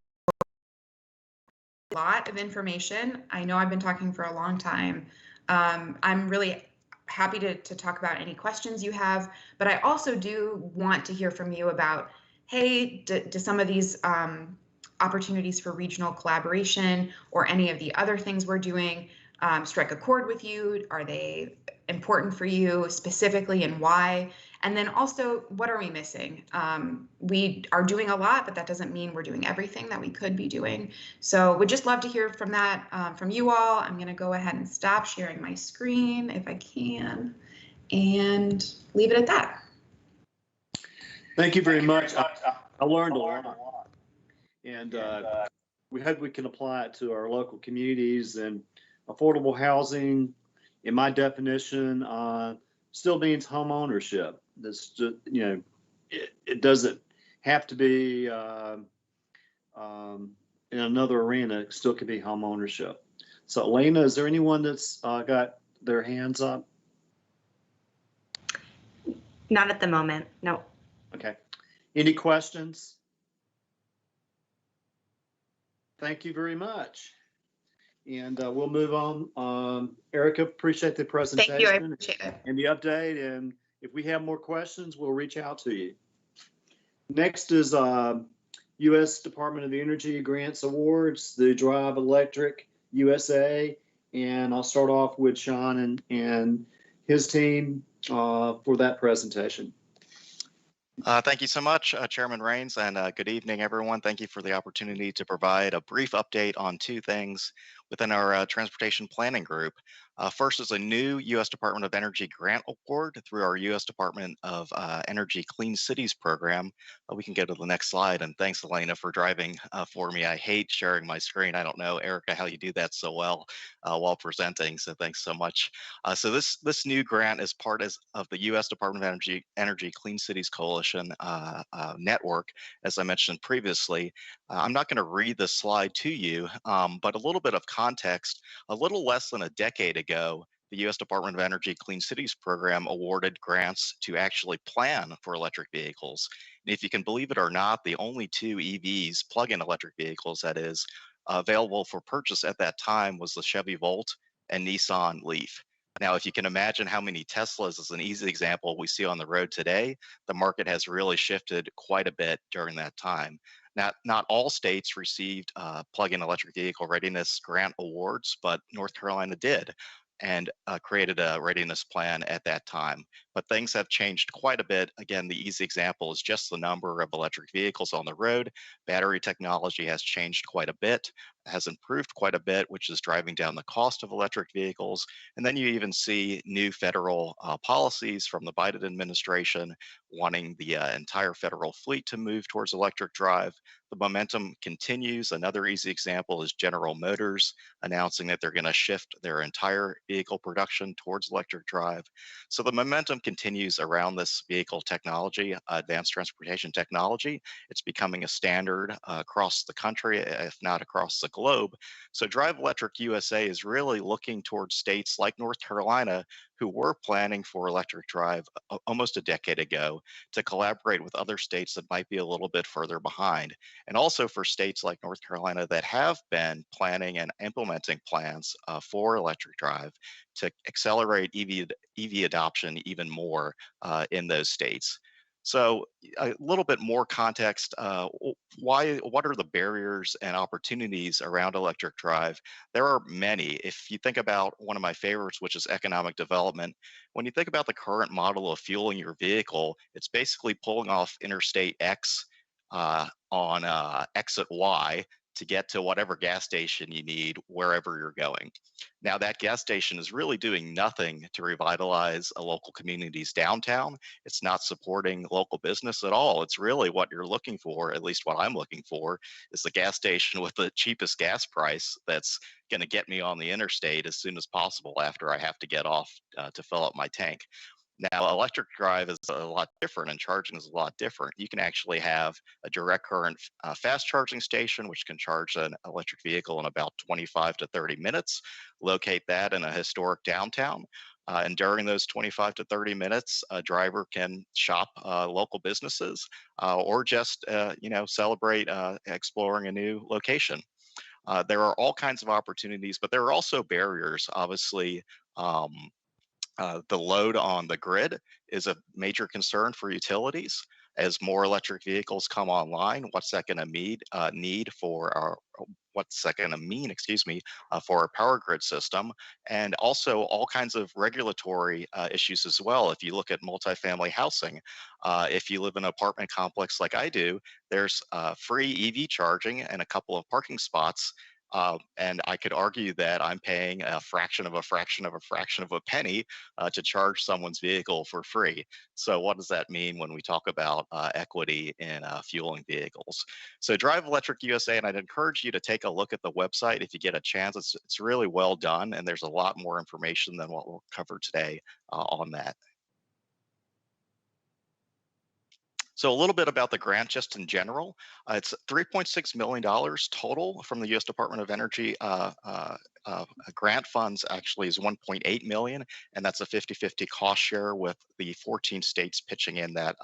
a lot of information. I know I've been talking for a long time. I'm really happy to talk about any questions you have, but I also do want to hear from you about, hey, do some of these opportunities for regional collaboration or any of the other things we're doing strike a chord with you? Are they important for you specifically, and why? And then also, what are we missing? We are doing a lot, but that doesn't mean we're doing everything that we could be doing. So would just love to hear from that, from you all. I'm going to go ahead and stop sharing my screen if I can and leave it at that. Thank you very much. I learned a lot. And we hope we can apply it to our local communities. And affordable housing, in my definition, still means home ownership. This, you know, it doesn't have to be in another arena. It still could be home ownership. So, Elena, is there anyone that's got their hands up? Not at the moment, no. Okay. Any questions? Thank you very much. And we'll move on. Erica, appreciate the presentation. Thank you, I appreciate it. And the update. And if we have more questions, we'll reach out to you. Next is U.S. Department of Energy Grants Awards, the Drive Electric USA. And I'll start off with Sean and his team for that presentation. Thank you so much, Chairman Rains, and good evening, everyone. Thank you for the opportunity to provide a brief update on two things within our transportation planning group. First is a new U.S. Department of Energy grant award through our U.S. Department of Energy Clean Cities program. We can go to the next slide, and thanks, Elena, for driving for me. I hate sharing my screen. I don't know, Erica, how you do that so well while presenting, so thanks so much. So this new grant is part of the U.S. Department of Energy Clean Cities Coalition network, as I mentioned previously. I'm not going to read this slide to you, but a little bit of context. A little less than a decade ago, the U.S. Department of Energy Clean Cities program awarded grants to actually plan for electric vehicles. And if you can believe it or not, the only two EVs, plug-in electric vehicles that is, available for purchase at that time was the Chevy Volt and Nissan Leaf. Now, if you can imagine how many Teslas is an easy example we see on the road today, the market has really shifted quite a bit during that time. Not all states received plug-in electric vehicle readiness grant awards, but North Carolina did and created a readiness plan at that time. But things have changed quite a bit. Again, the easy example is just the number of electric vehicles on the road. Battery technology has changed quite a bit, has improved quite a bit, which is driving down the cost of electric vehicles. And then you even see new federal policies from the Biden administration wanting the entire federal fleet to move towards electric drive. The momentum continues. Another easy example is General Motors announcing that they're going to shift their entire vehicle production towards electric drive. So the momentum continues around this vehicle technology, advanced transportation technology. It's becoming a standard across the country, if not across the globe. So Drive Electric USA is really looking towards states like North Carolina, who were planning for electric drive almost a decade ago, to collaborate with other states that might be a little bit further behind. And also for states like North Carolina that have been planning and implementing plans for electric drive to accelerate EV adoption even more in those states. So a little bit more context, what are the barriers and opportunities around electric drive? There are many. If you think about one of my favorites, which is economic development, when you think about the current model of fueling your vehicle, it's basically pulling off Interstate X on exit Y to get to whatever gas station you need wherever you're going. Now that gas station is really doing nothing to revitalize a local community's downtown. It's not supporting local business at all. It's really what you're looking for, at least what I'm looking for, is the gas station with the cheapest gas price that's going to get me on the interstate as soon as possible after I have to get off to fill up my tank. Now, electric drive is a lot different and charging is a lot different. You can actually have a direct current fast charging station, which can charge an electric vehicle in about 25 to 30 minutes, locate that in a historic downtown. And during those 25 to 30 minutes, a driver can shop local businesses or just, celebrate exploring a new location. There are all kinds of opportunities, but there are also barriers, obviously. The load on the grid is a major concern for utilities. As more electric vehicles come online, what's that going to need for our what's that going to mean, excuse me, for our power grid system, and also all kinds of regulatory issues as well. If you look at multifamily housing, if you live in an apartment complex like I do, there's free EV charging and a couple of parking spots. And I could argue that I'm paying a fraction of a fraction of a fraction of a penny to charge someone's vehicle for free. So what does that mean when we talk about equity in fueling vehicles? So Drive Electric USA, and I'd encourage you to take a look at the website if you get a chance. It's really well done, and there's a lot more information than what we'll cover today on that. So a little bit about the grant just in general. It's $3.6 million total from the U.S. Department of Energy. Grant funds actually is $1.8 million, and that's a 50-50 cost share with the 14 states pitching in that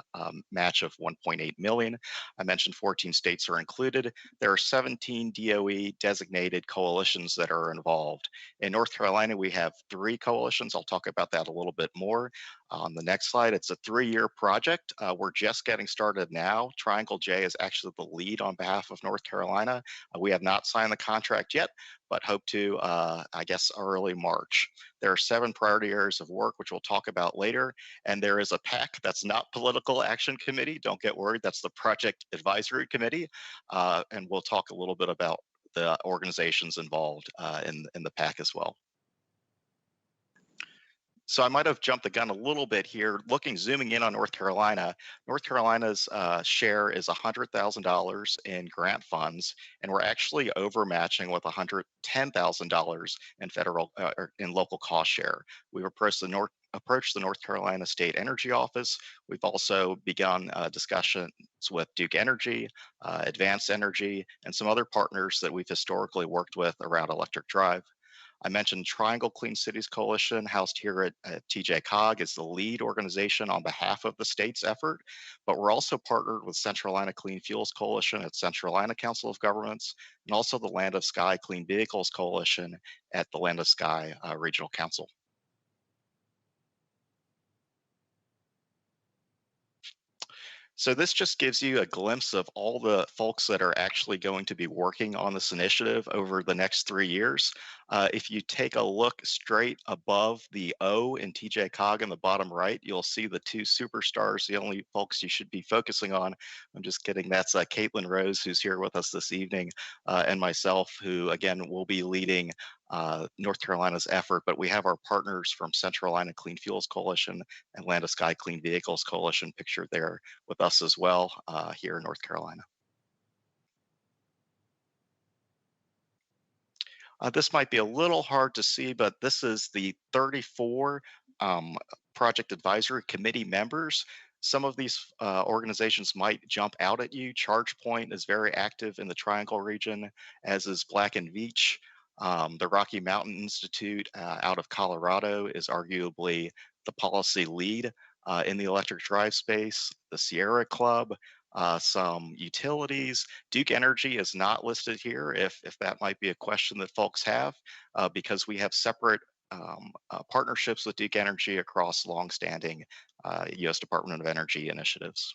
match of $1.8 million. I mentioned 14 states are included. There are 17 DOE designated coalitions that are involved. In North Carolina, we have 3 coalitions. I'll talk about that a little bit more. On the next slide, it's a 3-year project. We're just getting started now. Triangle J is actually the lead on behalf of North Carolina. We have not signed the contract yet, but hope to, I guess, early March. There are 7 priority areas of work, which we'll talk about later. And there is a PAC that's not Political Action Committee. Don't get worried, that's the Project Advisory Committee. And we'll talk a little bit about the organizations involved in the PAC as well. So I might have jumped the gun a little bit here. Zooming in on North Carolina, North Carolina's share is $100,000 in grant funds, and we're actually overmatching with $110,000 in federal in local cost share. We've approached the North Carolina State Energy Office. We've also begun discussions with Duke Energy, Advanced Energy, and some other partners that we've historically worked with around electric drive. I mentioned Triangle Clean Cities Coalition, housed here at TJCOG, is the lead organization on behalf of the state's effort, but we're also partnered with Central Carolina Clean Fuels Coalition at Central Carolina Council of Governments, and also the Land of Sky Clean Vehicles Coalition at the Land of Sky Regional Council. So this just gives you a glimpse of all the folks that are actually going to be working on this initiative over the next 3 years. If you take a look straight above the O in TJCOG in the bottom right, you'll see the 2 superstars, the only folks you should be focusing on. I'm just kidding. That's Caitlin Rose, who's here with us this evening, and myself, who again will be leading North Carolina's effort, but we have our partners from Central Carolina Clean Fuels Coalition and Land of Sky Clean Vehicles Coalition pictured there with us as well here in North Carolina. This might be a little hard to see, but this is the 34 Project Advisory Committee members. Some of these organizations might jump out at you. ChargePoint is very active in the Triangle region, as is Black and Veatch. The Rocky Mountain Institute out of Colorado is arguably the policy lead in the electric drive space. The Sierra Club, some utilities. Duke Energy is not listed here if that might be a question that folks have, because we have separate partnerships with Duke Energy across longstanding U.S. Department of Energy initiatives.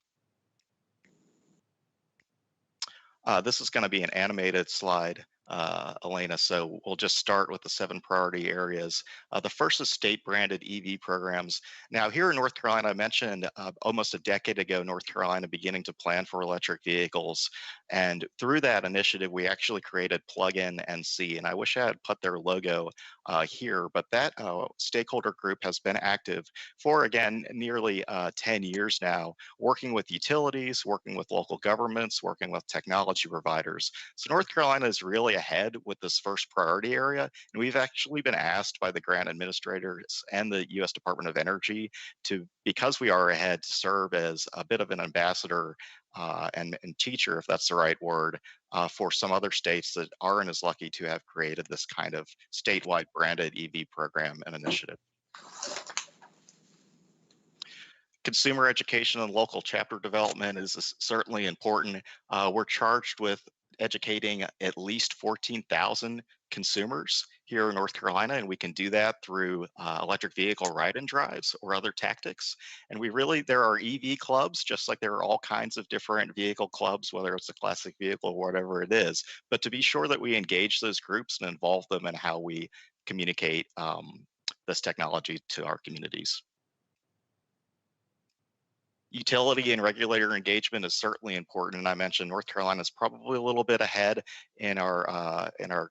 This is going to be an animated slide, Elena, so we'll just start with the 7 priority areas. The first is state-branded EV programs. Now, here in North Carolina, I mentioned almost a decade ago, North Carolina beginning to plan for electric vehicles. And through that initiative, we actually created Plug-in NC, and I wish I had put their logo here, but that stakeholder group has been active for, again, nearly 10 years now, working with utilities, working with local governments, working with technology providers. So North Carolina is really ahead with this first priority area, and we've actually been asked by the grant administrators and the U.S. Department of Energy to, because we are ahead, to serve as a bit of an ambassador and teacher, if that's the right word, for some other states that aren't as lucky to have created this kind of statewide branded EV program and initiative. Consumer education and local chapter development is certainly important. We're charged with educating at least 14,000 consumers here in North Carolina, and we can do that through electric vehicle ride-in drives or other tactics. And there are EV clubs, just like there are all kinds of different vehicle clubs, whether it's a classic vehicle or whatever it is. But to be sure that we engage those groups and involve them in how we communicate this technology to our communities. Utility and regulator engagement is certainly important, and I mentioned North Carolina is probably a little bit ahead in our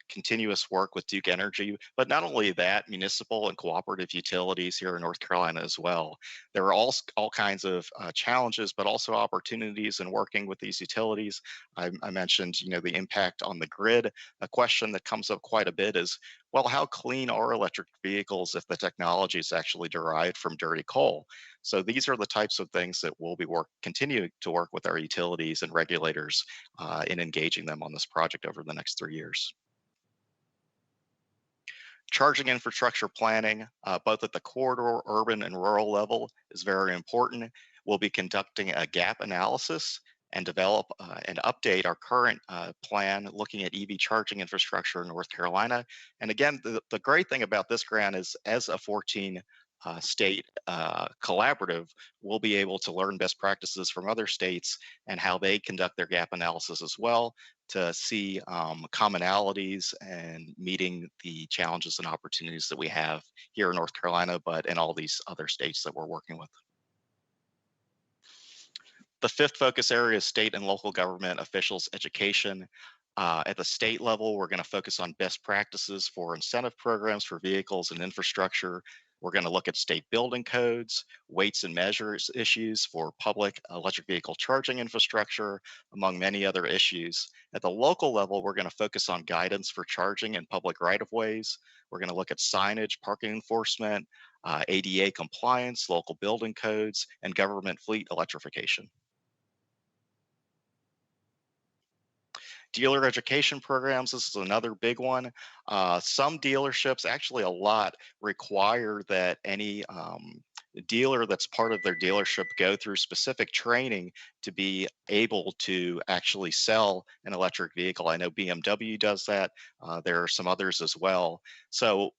continuous work with Duke Energy. But not only that, municipal and cooperative utilities here in North Carolina as well. There are all kinds of challenges, but also opportunities in working with these utilities. I mentioned, the impact on the grid. A question that comes up quite a bit is, well, how clean are electric vehicles if the technology is actually derived from dirty coal? So these are the types of things that we'll be continue to work with our utilities and regulators in engaging them on this project over the next 3 years. Charging infrastructure planning, both at the corridor, urban and rural level, is very important. We'll be conducting a gap analysis and develop and update our current plan looking at EV charging infrastructure in North Carolina. And again, the great thing about this grant is, as a 14 state collaborative, we'll be able to learn best practices from other states and how they conduct their gap analysis as well, to see commonalities and meeting the challenges and opportunities that we have here in North Carolina, but in all these other states that we're working with. The fifth focus area is state and local government officials education. At the state level, we're going to focus on best practices for incentive programs for vehicles and infrastructure. We're going to look at state building codes, weights and measures issues for public electric vehicle charging infrastructure, among many other issues. At the local level, we're going to focus on guidance for charging in public right-of-ways. We're going to look at signage, parking enforcement, ADA compliance, local building codes, and government fleet electrification. Dealer education programs, this is another big one. Some dealerships, actually a lot, require that any dealer that's part of their dealership go through specific training to be able to actually sell an electric vehicle. I know BMW does that. There are some others as well. So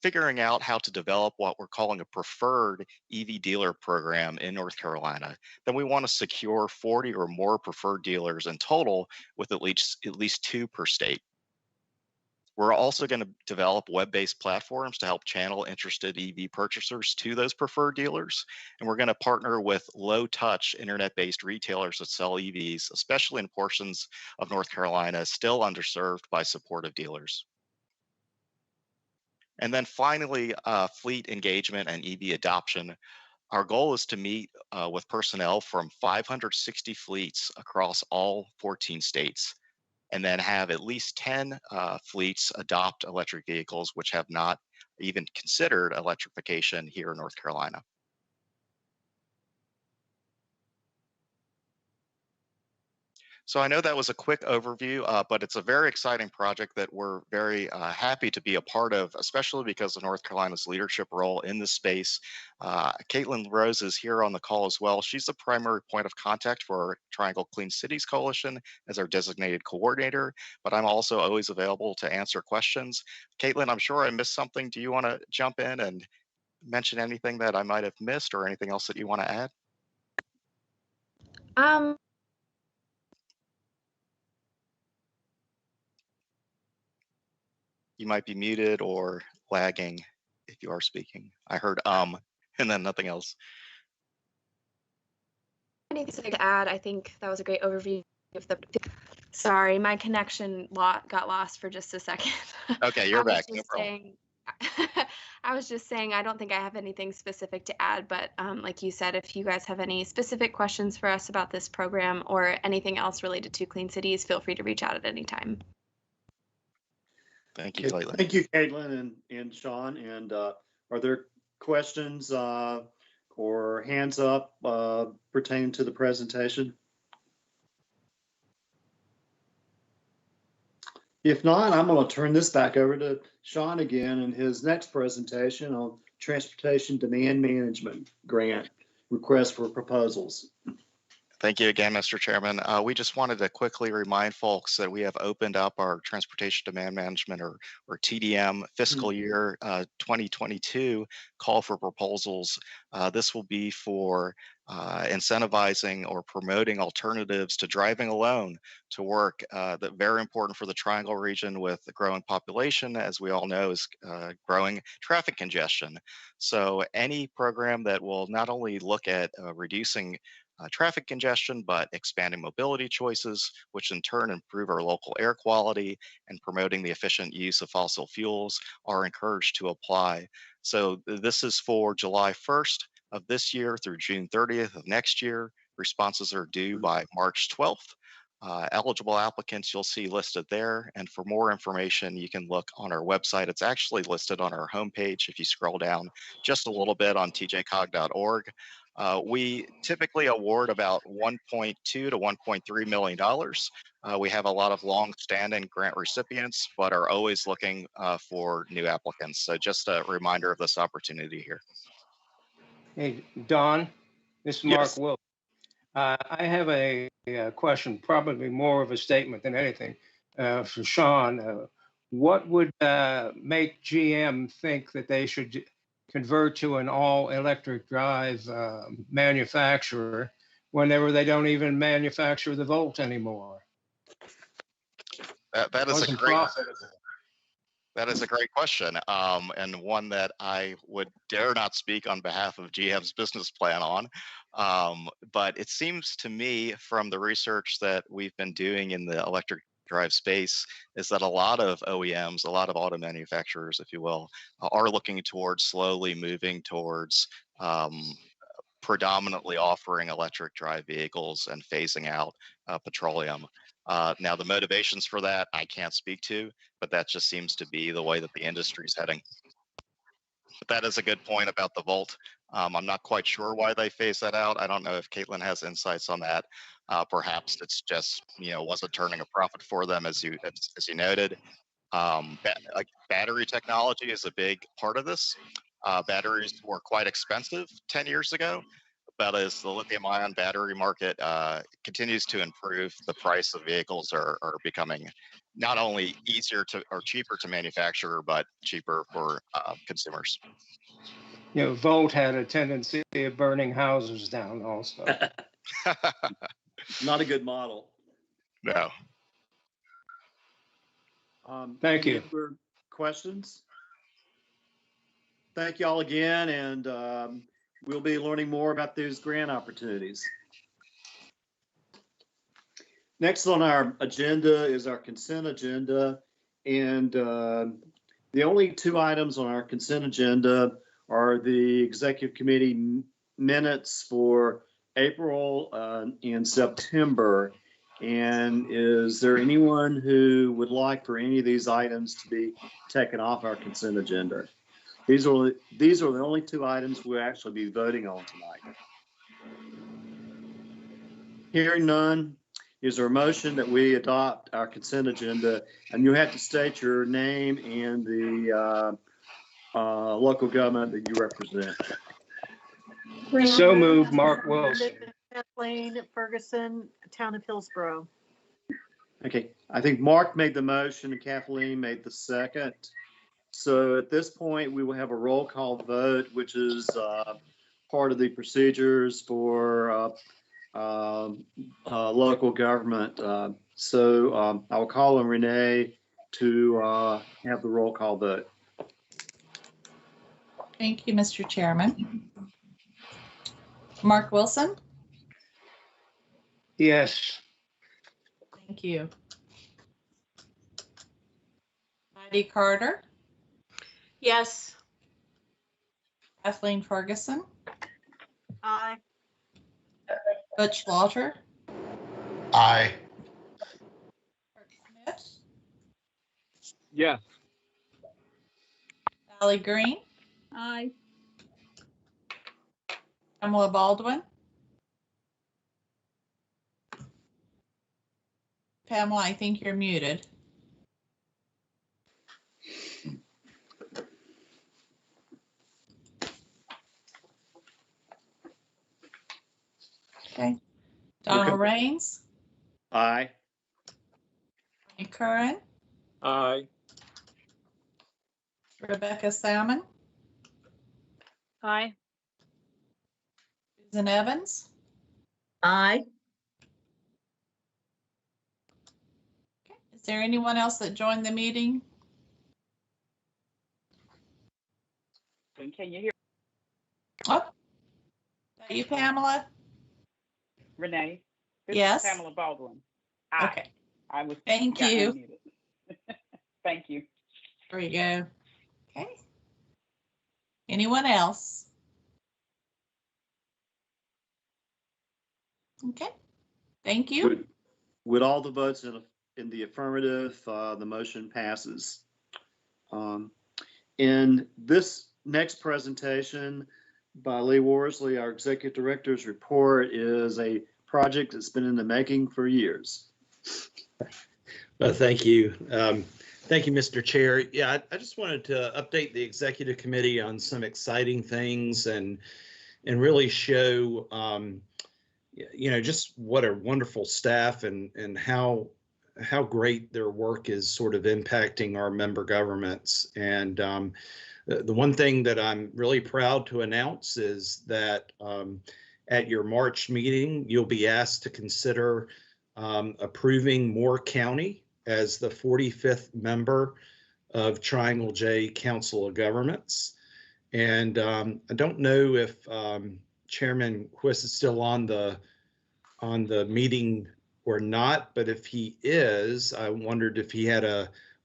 figuring out how to develop what we're calling a preferred EV dealer program in North Carolina. Then we want to secure 40 or more preferred dealers in total, with at least 2 per state. We're also going to develop web-based platforms to help channel interested EV purchasers to those preferred dealers. And we're going to partner with low-touch internet-based retailers that sell EVs, especially in portions of North Carolina still underserved by supportive dealers. And then finally, fleet engagement and EV adoption. Our goal is to meet with personnel from 560 fleets across all 14 states, and then have at least 10 fleets adopt electric vehicles which have not even considered electrification here in North Carolina. So I know that was a quick overview, but it's a very exciting project that we're very happy to be a part of, especially because of North Carolina's leadership role in this space. Caitlin Rose is here on the call as well. She's the primary point of contact for our Triangle Clean Cities Coalition as our designated coordinator, but I'm also always available to answer questions. Caitlin, I'm sure I missed something. Do you want to jump in and mention anything that I might have missed, or anything else that you want to add? You might be muted or lagging if you are speaking. I heard and then nothing else. Anything to add? I think that was a great overview of the. Sorry, my connection got lost for just a second. Okay, you're back. No problem. I was just saying, I don't think I have anything specific to add, but like you said, if you guys have any specific questions for us about this program or anything else related to Clean Cities, feel free to reach out at any time. Thank you, Caitlin. Thank you, Caitlin and Sean. And are there questions or hands up pertaining to the presentation? If not, I'm going to turn this back over to Sean again in his next presentation on Transportation Demand Management Grant Request for Proposals. Thank you again, Mr. Chairman. We just wanted to quickly remind folks that we have opened up our Transportation Demand Management or TDM fiscal year 2022 call for proposals. This will be for incentivizing or promoting alternatives to driving alone to work. That very important for the Triangle region with the growing population, as we all know, is growing traffic congestion. So any program that will not only look at reducing traffic congestion, but expanding mobility choices, which in turn improve our local air quality and promoting the efficient use of fossil fuels, are encouraged to apply. So this is for July 1st of this year through June 30th of next year. Responses are due by March 12th. Eligible applicants you'll see listed there. And for more information, you can look on our website. It's actually listed on our homepage if you scroll down just a little bit on tjcog.org. We typically award about $1.2 to $1.3 million. We have a lot of long-standing grant recipients, but are always looking for new applicants. So just a reminder of this opportunity here. Hey, Don, this is Mark Yes. Wilk. I have a question, probably more of a statement than anything, for Sean. What would make GM think that they should convert to an all-electric drive manufacturer whenever they don't even manufacture the Volt anymore? That is a Wasn't great. profitable. That is a great question, and one that I would dare not speak on behalf of GM's business plan on. But it seems to me from the research that we've been doing in the electric drive space is that a lot of OEMs, a lot of auto manufacturers, if you will, are looking towards slowly moving towards predominantly offering electric drive vehicles and phasing out petroleum. Now, the motivations for that, I can't speak to, but that just seems to be the way that the industry is heading. But that is a good point about the Volt. I'm not quite sure why they phase that out. I don't know if Caitlin has insights on that. Perhaps it's just, wasn't turning a profit for them, as you noted. Like battery technology is a big part of this. Batteries were quite expensive 10 years ago. But as the lithium-ion battery market continues to improve, the price of vehicles are becoming not only easier to or cheaper to manufacture, but cheaper for consumers. Volt had a tendency of burning houses down also. Not a good model. No. Thank any you. other questions? Thank you all again, and we'll be learning more about these grant opportunities. Next on our agenda is our consent agenda, and the only two items on our consent agenda are the executive committee minutes for April and September. And is there anyone who would like for any of these items to be taken off our consent agenda? These are the only two items we'll actually be voting on tonight. Hearing none, is there a motion that we adopt our consent agenda? And you have to state your name and the local government that you represent. So moved, Mark Wilson. Kathleen Ferguson, Town of Hillsborough. Okay, I think Mark made the motion and Kathleen made the second. So at this point, we will have a roll call vote, which is part of the procedures for local government. So I will call on Renee to have the roll call vote. Thank you, Mr. Chairman. Mark Wilson? Yes. Thank you. Heidi Carter? Yes. Kathleen Ferguson? Aye. Butch Walter? Aye. Smith? Yes. Sally Green? Aye. Pamela Baldwin? Pamela, I think you're muted. Okay. Donald Rains, Aye. Ronnie Curran, Aye. Rebecca Salmon, Aye. Susan Evans, Aye. is there anyone else that joined the meeting? Can you hear Oh, is that you, Pamela? Renee? This Yes. is Pamela Baldwin. Aye. Okay. I was. Thank got you. unmuted. Thank you. There we go. Okay. Anyone else? Okay. Thank you. With all the votes in the affirmative, the motion passes. In this next presentation by Lee Worsley, our Executive Director's report is a project that's been in the making for years. Thank you. Thank you, Mr. Chair. Yeah, I just wanted to update the Executive Committee on some exciting things and really show, just what a wonderful staff and how great their work is sort of impacting our member governments. And the one thing that I'm really proud to announce is that at your March meeting, you'll be asked to consider approving Moore County as the 45th member of Triangle J Council of Governments. And I don't know if Chairman Quist is still on the meeting or not, but if he is, I wondered if he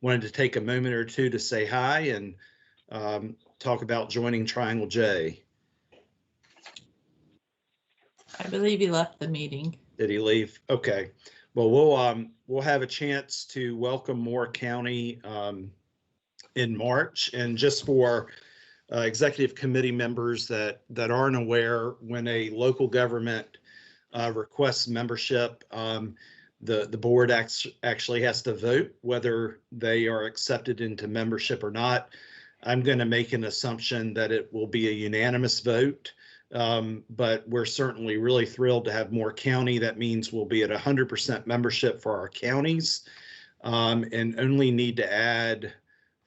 wanted to take a moment or two to say hi and talk about joining Triangle J. I believe he left the meeting. Did he leave? Okay. Well, we'll have a chance to welcome Moore County in March. And just for executive committee members that aren't aware, when a local government requests membership, the board actually has to vote whether they are accepted into membership or not. I'm going to make an assumption that it will be a unanimous vote. But we're certainly really thrilled to have Moore County. That means we'll be at 100% membership for our counties, and only need to add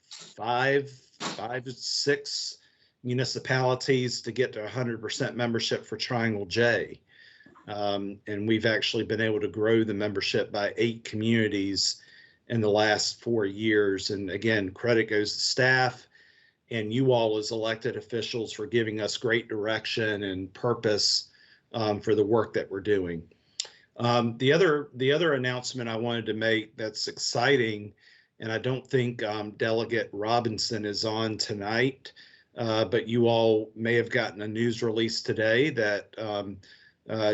five to six municipalities to get to 100% membership for Triangle J. And we've actually been able to grow the membership by 8 communities in the last 4 years. And again, credit goes to staff and you all as elected officials for giving us great direction and purpose for the work that we're doing. The other announcement I wanted to make that's exciting, and I don't think Delegate Robinson is on tonight, but you all may have gotten a news release today that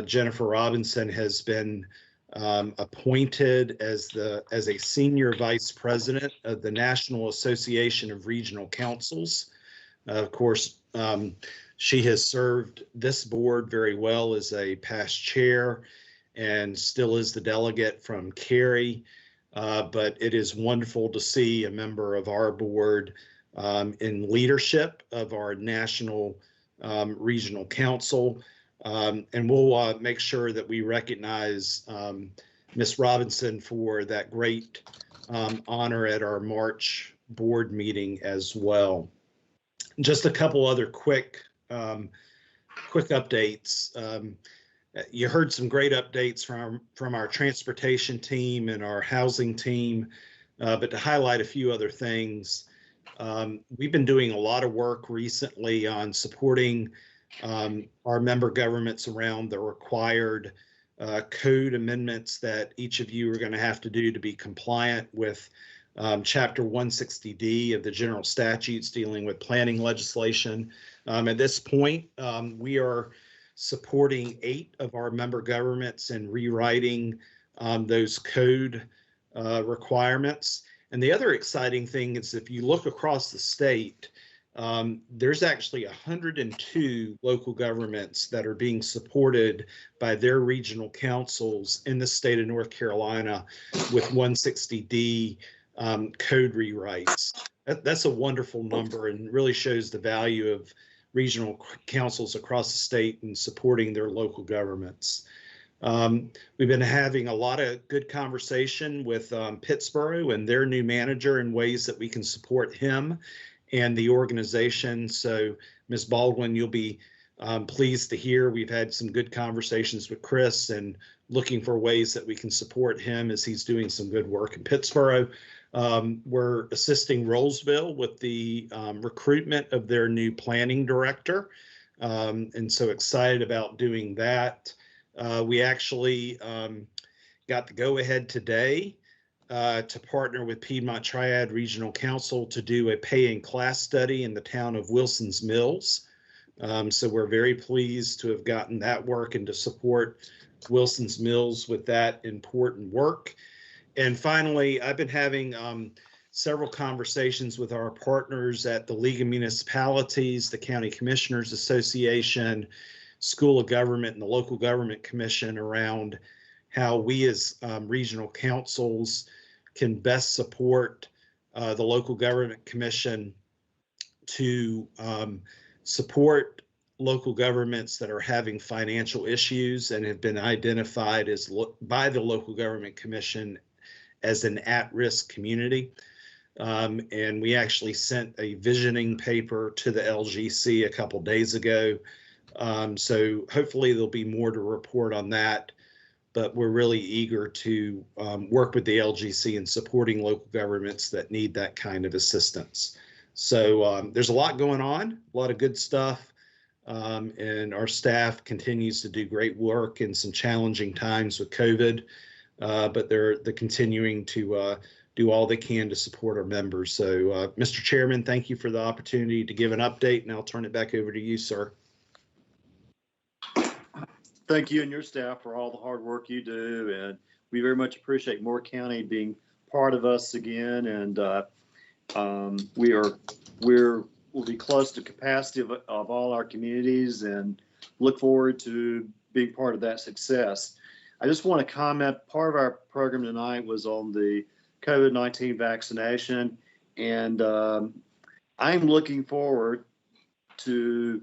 Jennifer Robinson has been appointed as a senior vice president of the National Association of Regional Councils. Of course, she has served this board very well as a past chair and still is the delegate from Cary. But it is wonderful to see a member of our board in leadership of our National Regional Council. And we'll make sure that we recognize Ms. Robinson for that great honor at our March board meeting as well. Just a couple other quick updates. You heard some great updates from our transportation team and our housing team, but to highlight a few other things, we've been doing a lot of work recently on supporting our member governments around the required code amendments that each of you are going to have to do to be compliant with Chapter 160D of the general statutes dealing with planning legislation. At this point, we are supporting 8 of our member governments in rewriting those code requirements. And the other exciting thing is if you look across the state, there's actually 102 local governments that are being supported by their regional councils in the state of North Carolina with 160D code rewrites. That's a wonderful number and really shows the value of regional councils across the state and supporting their local governments. We've been having a lot of good conversation with Pittsboro and their new manager in ways that we can support him and the organization. So, Ms. Baldwin, you'll be pleased to hear we've had some good conversations with Chris and looking for ways that we can support him as he's doing some good work in Pittsboro. We're assisting Rollsville with the recruitment of their new planning director. And so excited about doing that. We actually got the go-ahead today to partner with Piedmont Triad Regional Council to do a pay and class study in the town of Wilson's Mills. So we're very pleased to have gotten that work and to support Wilson's Mills with that important work. And finally, I've been having several conversations with our partners at the League of Municipalities, the County Commissioners Association, School of Government, and the Local Government Commission around how we as regional councils can best support the Local Government Commission to support local governments that are having financial issues and have been identified as by the Local Government Commission as an at-risk community. And we actually sent a visioning paper to the LGC a couple days ago. So hopefully there'll be more to report on that, but we're really eager to work with the LGC in supporting local governments that need that kind of assistance. So there's a lot going on, a lot of good stuff. And our staff continues to do great work in some challenging times with COVID, but they're continuing to do all they can to support our members. So, Mr. Chairman, thank you for the opportunity to give an update, and I'll turn it back over to you, sir. Thank you and your staff for all the hard work you do, and we very much appreciate Moore County being part of us again. And we'll be close to capacity of all our communities, and look forward to being part of that success. I just want to comment, part of our program tonight was on the COVID-19 vaccination, and I'm looking forward to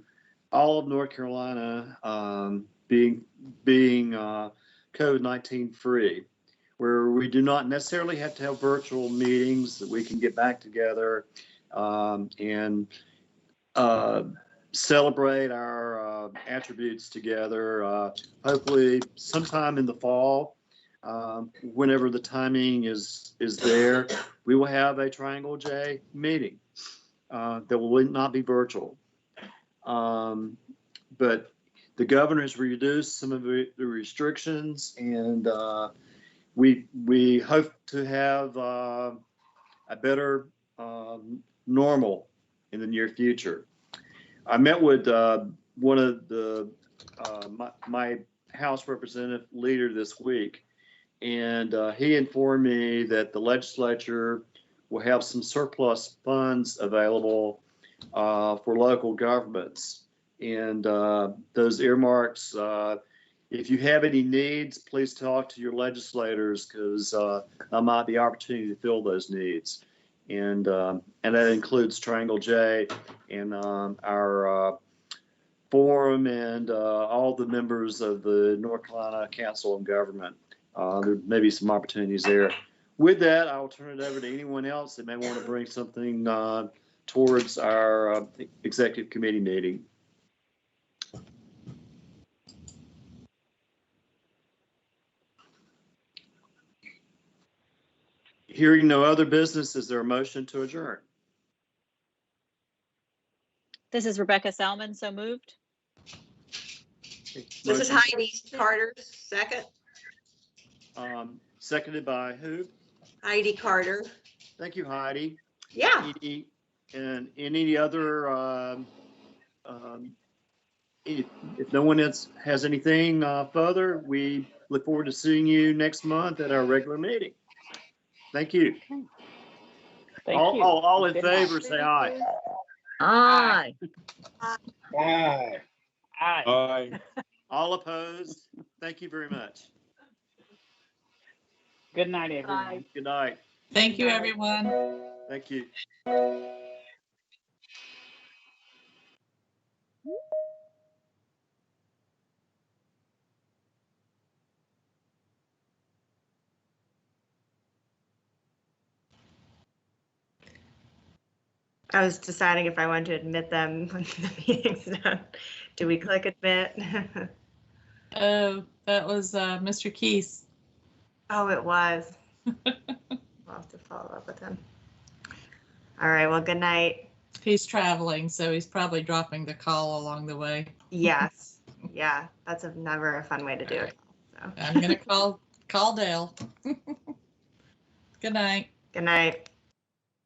all of North Carolina being COVID-19 free, where we do not necessarily have to have virtual meetings, that we can get back together and celebrate our attributes together. Hopefully sometime in the fall, whenever the timing is there, we will have a Triangle J meeting that will not be virtual. But the governor has reduced some of the restrictions, and we hope to have a better normal in the near future. I met with one of the my House representative leader this week, and he informed me that the legislature will have some surplus funds available for local governments. And those earmarks, if you have any needs, please talk to your legislators, because there might be opportunity to fill those needs. And that includes Triangle J and our forum and all the members of the North Carolina Council of Government. There may be some opportunities there. With that, I will turn it over to anyone else that may want to bring something towards our executive committee meeting. Hearing no other business, is there a motion to adjourn? This is Rebecca Salmon, so moved. This is Heidi Carter, second. Seconded by who? Heidi Carter. Thank you, Heidi. Yeah. And any other, if no one else has anything further, we look forward to seeing you next month at our regular meeting. Thank you. Thank you. All in Good favor, night. say aye. Aye. Aye. Aye. Aye. All opposed? Thank you very much. Good night, everyone. Good night. Thank you, everyone. Thank you. I was deciding if I wanted to admit them when the meeting's done. Do we click admit? Oh, that was Mr. Keys. Oh, it was. I'll have to follow up with him. All right, well, good night. He's traveling, so he's probably dropping the call along the way. Yes. Yeah, that's never a fun way to do it. So. I'm gonna call Dale. Good night. Good night.